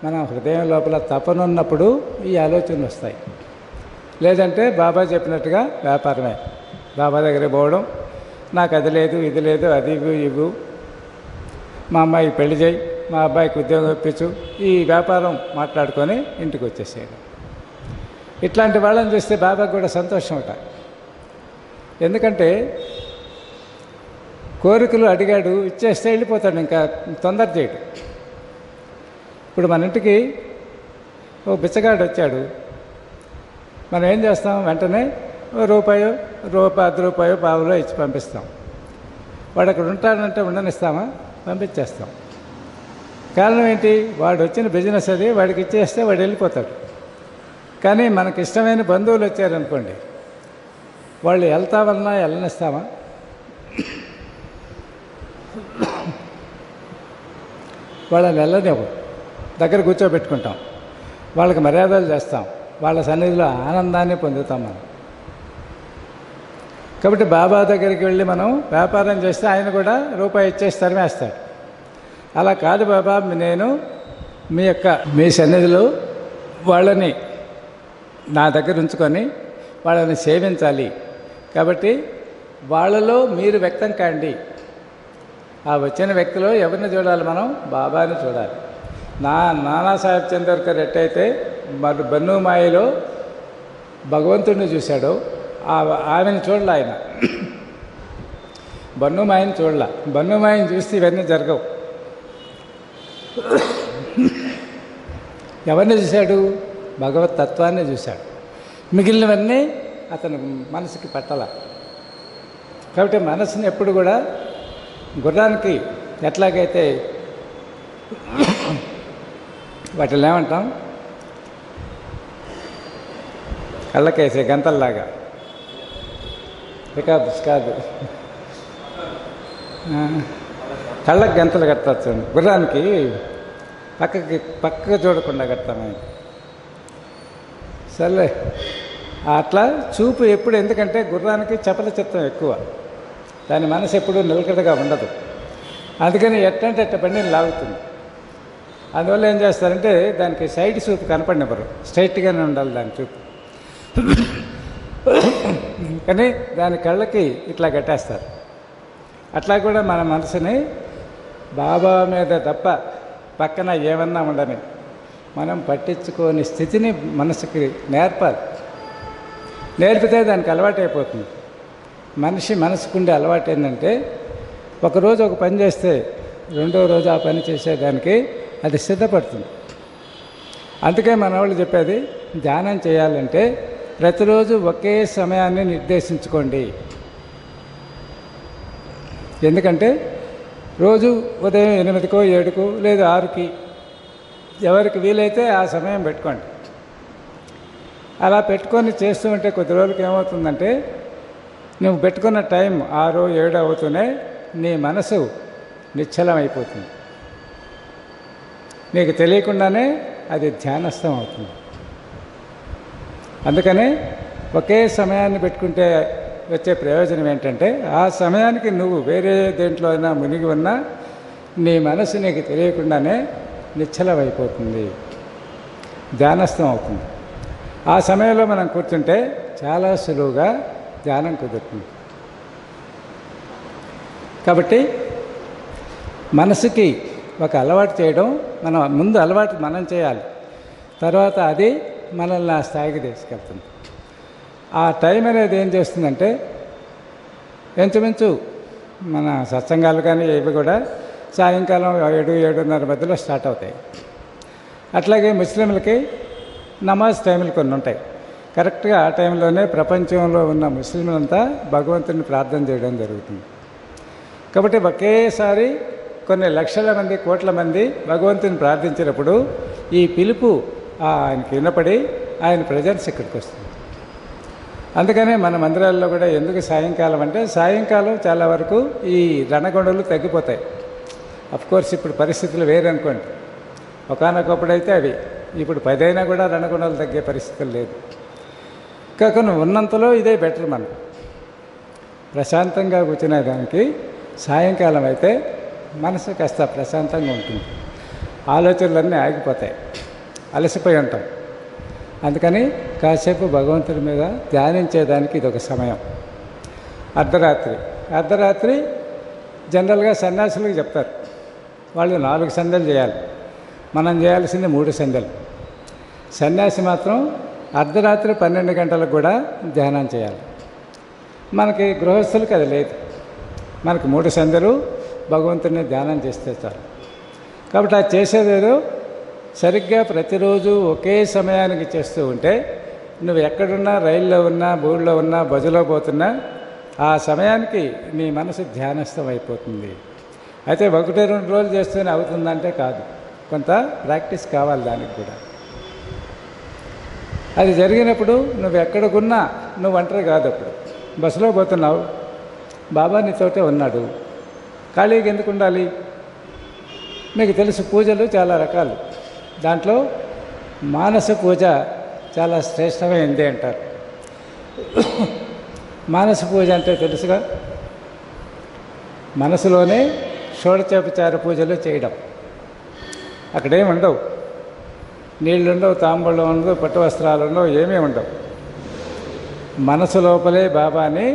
మన హృదయం లోపల తపనున్నప్పుడు ఈ ఆలోచనలు వస్తాయి. లేదంటే బాబా చెప్పినట్టుగా వ్యాపారమే. బాబా దగ్గర పోవడం, నాకు అది లేదు, ఇది లేదు, అది ఇవ్వు, మా అమ్మాయికి పెళ్లి చేయి, మా అబ్బాయికి ఉద్యోగం ఇప్పించు, ఈ వ్యాపారం మాట్లాడుకొని ఇంటికి వచ్చేసేయడం. ఇట్లాంటి వాళ్ళని చూస్తే బాబాకి కూడా సంతోషం అట. ఎందుకంటే కోరికలు అడిగాడు, ఇచ్చేస్తే వెళ్ళిపోతాడు, ఇంకా తొందర చేయడు. ఇప్పుడు మన ఇంటికి ఓ బిచ్చగాడు వచ్చాడు, మనం ఏం చేస్తాం? వెంటనే రూపాయో ₹10 పావులో ఇచ్చి పంపిస్తాం. వాడు అక్కడ ఉంటాడంటే ఉండనిస్తామా? పంపించేస్తాం. కారణం ఏంటి? వాడు వచ్చిన బిజినెస్ అది వాడికి ఇచ్చేస్తే వాడు వెళ్ళిపోతాడు. కానీ మనకి ఇష్టమైన బంధువులు వచ్చారనుకోండి, వాళ్ళు వెళ్తామన్నా వెళ్ళనిస్తామా? వాళ్ళని వెళ్ళనివ్వు, దగ్గర కూర్చోబెట్టుకుంటాం, వాళ్ళకి మర్యాదలు చేస్తాం, వాళ్ళ సన్నిధిలో ఆనందాన్ని పొందుతాం మనం. కాబట్టి బాబా దగ్గరికి వెళ్ళి మనం వ్యాపారం చేస్తే ఆయన కూడా రూపాయి ఇచ్చేసి తరిమేస్తాడు. అలా కాదు బాబా, నేను మీ సన్నిధిలో వాళ్ళని నా దగ్గర ఉంచుకొని వాళ్ళని సేవించాలి, కాబట్టి వాళ్ళలో మీరు వ్యక్తం కాండి. ఆ వచ్చిన వ్యక్తిలో ఎవరిని చూడాలి? మనం బాబాని చూడాలి. నానాసాహెబ్ చందోర్కర్ ఎట్టయితే మరి బన్నుమాయిలో భగవంతుడిని చూశాడో ఆమెను చూడలే ఆయన, బన్నుమాయిని చూడలే. బన్నుమాయిని చూస్తే ఇవన్నీ జరగవు. ఎవరిని చూశాడు? భగవత్ తత్వాన్ని చూశాడు. మిగిలినవన్నీ అతను మనసుకి పట్టల. కాబట్టి మనసుని ఎప్పుడు కూడా గుర్రానికి ఎట్లాగైతే వాటిని ఏమంటాం, కళ్ళకేసే గంతల్లాగా, రికాబ్స్ కాదు, కళ్ళకి గంతలు కట్టచ్చు. గుర్రానికి పక్కకు చూడకుండా కడతాము. సర్లే, అట్లా చూపు ఎప్పుడు, ఎందుకంటే గుర్రానికి చపల చిత్తం ఎక్కువ, దాని మనసు ఎప్పుడు నిలకడగా ఉండదు. అందుకని ఎట్టంటే ఎట్ట బండిని లాగుతుంది. అందువల్ల ఏం చేస్తారంటే దానికి సైడ్ చూపు కనపడినప్పుడు స్ట్రైట్గానే ఉండాలి దాని చూపు. కానీ దాని కళ్ళకి ఇట్లా కట్టేస్తారు. అట్లా కూడా మన మనసుని బాబా మీద తప్ప పక్కన ఏమన్నా ఉండని మనం పట్టించుకోని స్థితిని మనసుకి నేర్పాలి. నేర్పితే దానికి అలవాటు అయిపోతుంది. మనసుకుండే అలవాటు ఏంటంటే, ఒకరోజు ఒక పని చేస్తే రెండో రోజు ఆ పని చేసేదానికి అది సిద్ధపడుతుంది. అందుకే మన వాళ్ళు చెప్పేది, ధ్యానం చేయాలంటే ప్రతిరోజు ఒకే సమయాన్ని నిర్దేశించుకోండి. ఎందుకంటే రోజు ఉదయం 8కో 7కో లేదా 6కి ఎవరికి వీలైతే ఆ సమయం పెట్టుకోండి. అలా పెట్టుకొని చేస్తూ ఉంటే కొద్ది రోజులకి ఏమవుతుందంటే, నువ్వు పెట్టుకున్న టైం 6, 7 అవుతూనే నీ మనసు నిశ్చలమైపోతుంది. నీకు తెలియకుండానే అది ధ్యానస్థం అవుతుంది. అందుకనే ఒకే సమయాన్ని పెట్టుకుంటే వచ్చే ప్రయోజనం ఏంటంటే, ఆ సమయానికి నువ్వు వేరే దేంట్లో అయినా మునిగి ఉన్నా నీ మనసు నీకు తెలియకుండానే నిశ్చలమైపోతుంది, ధ్యానస్థం అవుతుంది. ఆ సమయంలో మనం కూర్చుంటే చాలా సులువుగా ధ్యానం కుదురుతుంది. కాబట్టి మనసుకి ఒక అలవాటు చేయడం, ముందు అలవాటు మనం చేయాలి, తర్వాత అది మనల్ని ఆ స్థాయికి తీసుకెళ్తుంది. ఆ టైం అనేది ఏం చేస్తుందంటే, ఇంచుమించు మన సత్సంగాలు కానీ ఇవి కూడా సాయంకాలం 7, 7:30 మధ్యలో స్టార్ట్ అవుతాయి. అట్లాగే ముస్లింలకి నమాజ్ టైంలు కొన్ని ఉంటాయి. కరెక్ట్గా ఆ టైంలోనే ప్రపంచంలో ఉన్న ముస్లింలంతా భగవంతుని ప్రార్థన చేయడం జరుగుతుంది. కాబట్టి ఒకేసారి కొన్ని లక్షల మంది, కోట్ల మంది భగవంతుని ప్రార్థించినప్పుడు ఈ పిలుపు ఆయనకి వినపడి ఆయన ప్రజెన్స్ ఇక్కడికి వస్తుంది. అందుకనే మన మందిరాల్లో కూడా ఎందుకు సాయంకాలం అంటే, సాయంకాలం చాలా వరకు ఈ రణగొండలు తగ్గిపోతాయి. అఫ్కోర్స్ ఇప్పుడు పరిస్థితులు వేరనుకోండి. ఒకానొకప్పుడైతే అవి, ఇప్పుడు 10 అయినా కూడా రణగొండలు తగ్గే పరిస్థితులు లేదు. కాకుండా ఉన్నంతలో ఇదే బెటర్. మనం ప్రశాంతంగా కూర్చునే దానికి సాయంకాలం అయితే మనసు కాస్త ప్రశాంతంగా ఉంటుంది. ఆలోచనలన్నీ ఆగిపోతాయి, అలసిపోయి ఉంటాం. అందుకని కాసేపు భగవంతుడి మీద ధ్యానించేదానికి ఇదొక సమయం. అర్ధరాత్రి జనరల్గా సన్యాసులకు చెప్తారు, వాళ్ళు 4 సంధ్యలు చేయాలి. మనం చేయాల్సింది 3 సంధ్యలు. సన్యాసి మాత్రం అర్ధరాత్రి 12 గంటలకు కూడా ధ్యానం చేయాలి. మనకి గృహస్థులకి అది లేదు. మనకు 3 సంధ్యలు భగవంతుని ధ్యానం చేస్తే చాలు. కాబట్టి అది చేసేదేదో సరిగ్గా ప్రతిరోజు ఒకే సమయానికి చేస్తూ ఉంటే, నువ్వు ఎక్కడున్నా, రైల్లో ఉన్నా, బోర్డులో ఉన్నా, బజలో పోతున్నా, ఆ సమయానికి నీ మనసు ధ్యానస్థం అయిపోతుంది. అయితే 1-2 రోజులు చేస్తూనే అవుతుందంటే కాదు. కొంత ప్రాక్టీస్ కావాలి దానికి కూడా. అది జరిగినప్పుడు నువ్వు ఎక్కడికున్నా నువ్వు ఒంటరి కాదు. అప్పుడు బస్సులో పోతున్నావు, బాబా నీతోటే ఉన్నాడు, ఖాళీగా ఎందుకు ఉండాలి? మీకు తెలుసు పూజలు చాలా రకాలు, దాంట్లో మానస పూజ చాలా శ్రేష్టమైంది అంటారు. మానస పూజ అంటే తెలుసుగా, మనసులోనే షోడచోపచార పూజలు చేయడం. అక్కడేమి ఉండవు, నీళ్ళుండవు, తాంబూలం ఉండదు, పట్టు వస్త్రాలు ఉండవు, ఏమీ ఉండవు. మనసు లోపలే బాబాని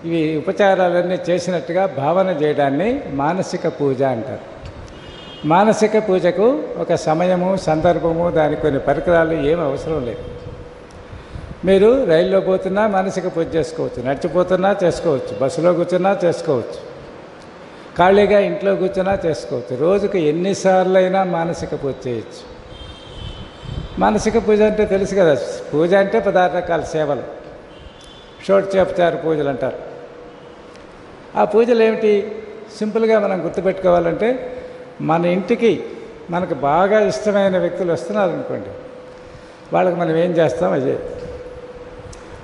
ఇవి ఉపచారాలన్నీ చేసినట్టుగా భావన చేయడాన్ని మానసిక పూజ అంటారు. మానసిక పూజకు ఒక సమయము, సందర్భము, దానికి కొన్ని పరికరాలు ఏమి అవసరం లేదు. మీరు రైల్లో పోతున్నా మానసిక పూజ చేసుకోవచ్చు, నడిచిపోతున్నా చేసుకోవచ్చు, బస్సులో కూర్చున్నా చేసుకోవచ్చు, ఖాళీగా ఇంట్లో కూర్చున్నా చేసుకోవచ్చు. రోజుకు ఎన్నిసార్లు అయినా మానసిక పూజ చేయొచ్చు. మానసిక పూజ అంటే తెలుసు కదా, పూజ అంటే 16 రకాల సేవలు, షోడచోపచార పూజలు అంటారు. ఆ పూజలు ఏమిటి? సింపుల్గా మనం గుర్తుపెట్టుకోవాలంటే, మన ఇంటికి మనకు బాగా ఇష్టమైన వ్యక్తులు వస్తున్నారు అనుకోండి, వాళ్ళకి మనం ఏం చేస్తాం అదే.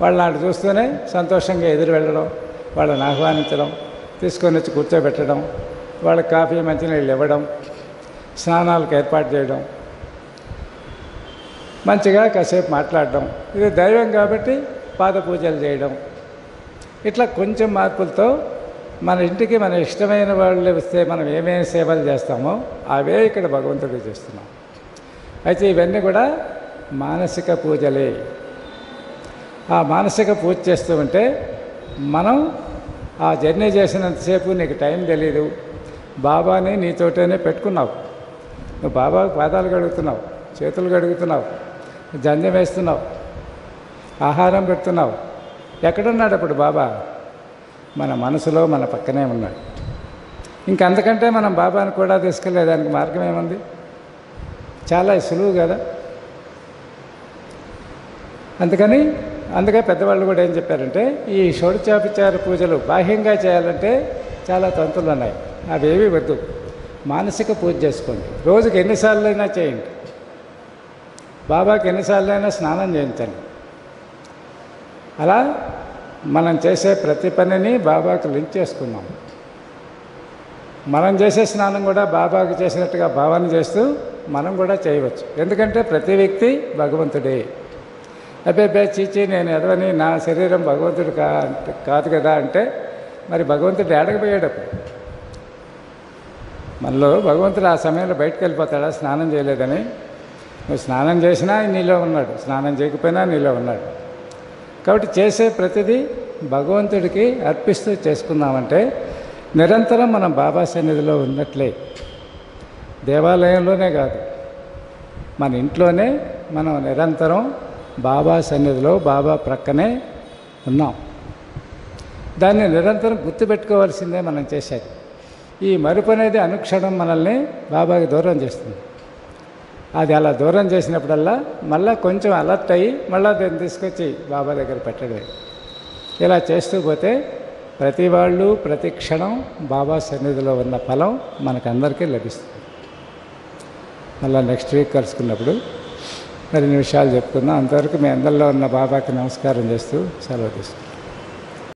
వాళ్ళ నాడు చూస్తూనే సంతోషంగా ఎదురు వెళ్ళడం, వాళ్ళని ఆహ్వానించడం, తీసుకొని వచ్చి కూర్చోబెట్టడం, వాళ్ళకి కాఫీ మంచినీళ్ళు ఇవ్వడం, స్నానాలకు ఏర్పాటు చేయడం, మంచిగా కాసేపు మాట్లాడడం. ఇది దైవం కాబట్టి పాద పూజలు చేయడం. ఇట్లా కొంచెం మార్పులతో మన ఇంటికి మన ఇష్టమైన వాళ్ళు వస్తే మనం ఏమేమి సేవలు చేస్తామో అవే ఇక్కడ భగవంతుడికి చేస్తున్నాం. అయితే ఇవన్నీ కూడా మానసిక పూజలే. ఆ మానసిక పూజ చేస్తూ ఉంటే మనం ఆ జర్నీ చేసినంతసేపు నీకు టైం తెలీదు. బాబాని నీతోటనే పెట్టుకున్నావు. నువ్వు బాబాకు పాదాలు కడుగుతున్నావు, చేతులు కడుగుతున్నావు, జంధ్యం వేస్తున్నావు, ఆహారం పెడుతున్నావు. ఎక్కడున్నాడు అప్పుడు బాబా? మన మనసులో మన పక్కనే ఉన్నాడు. ఇంకంతకంటే మనం బాబాను కూడా తీసుకెళ్ళేదానికి మార్గం ఏముంది? చాలా సులువు కదా. అందుకే పెద్దవాళ్ళు కూడా ఏం చెప్పారంటే, ఈ షోడచోపచార పూజలు బాహ్యంగా చేయాలంటే చాలా తంతులు ఉన్నాయి, అవేవి వద్దు. మానసిక పూజ చేసుకోండి. రోజుకి ఎన్నిసార్లు అయినా చేయండి. బాబాకి ఎన్నిసార్లు అయినా స్నానం చేయించండి. అలా మనం చేసే ప్రతి పనిని బాబాకు లింక్ చేసుకున్నాం. మనం చేసే స్నానం కూడా బాబాకు చేసినట్టుగా భావన చేస్తూ మనం కూడా చేయవచ్చు. ఎందుకంటే ప్రతి వ్యక్తి భగవంతుడే. అబ్బే చీచి నేను ఎదవని, నా శరీరం భగవంతుడు కాదు కదా అంటే మరి భగవంతుడు ఏడకపోయేటప్పుడు మనలో భగవంతుడు ఆ సమయంలో బయటకు వెళ్ళిపోతాడా? స్నానం చేయలేదని. నువ్వు స్నానం చేసినా నీలో ఉన్నాడు, స్నానం చేయకపోయినా నీలో ఉన్నాడు. కాబట్టి చేసే ప్రతిదీ భగవంతుడికి అర్పిస్తూ చేసుకుందామంటే నిరంతరం మనం బాబా సన్నిధిలో ఉన్నట్లే. దేవాలయంలోనే కాదు, మన ఇంట్లోనే మనం నిరంతరం బాబా సన్నిధిలో, బాబా ప్రక్కనే ఉన్నాం. దాన్ని నిరంతరం గుర్తుపెట్టుకోవాల్సిందే మనం చేసేది. ఈ మరుపు అనేది అనుక్షణం మనల్ని బాబాకి దూరం చేస్తుంది. అది అలా దూరం చేసినప్పుడల్లా మళ్ళీ కొంచెం అలర్ట్ అయ్యి మళ్ళీ దాన్ని తీసుకొచ్చి బాబా దగ్గర పెట్టడమే. ఇలా చేస్తూ పోతే ప్రతి వాళ్ళు ప్రతి క్షణం బాబా సన్నిధిలో ఉన్న ఫలం మనకందరికీ లభిస్తుంది. మళ్ళీ నెక్స్ట్ వీక్ కలుసుకున్నప్పుడు మరిన్ని విషయాలు చెప్పుకుందాం. అంతవరకు మీ అందరిలో ఉన్న బాబాకి నమస్కారం చేస్తూ సెలవు తీసుకుంటాం.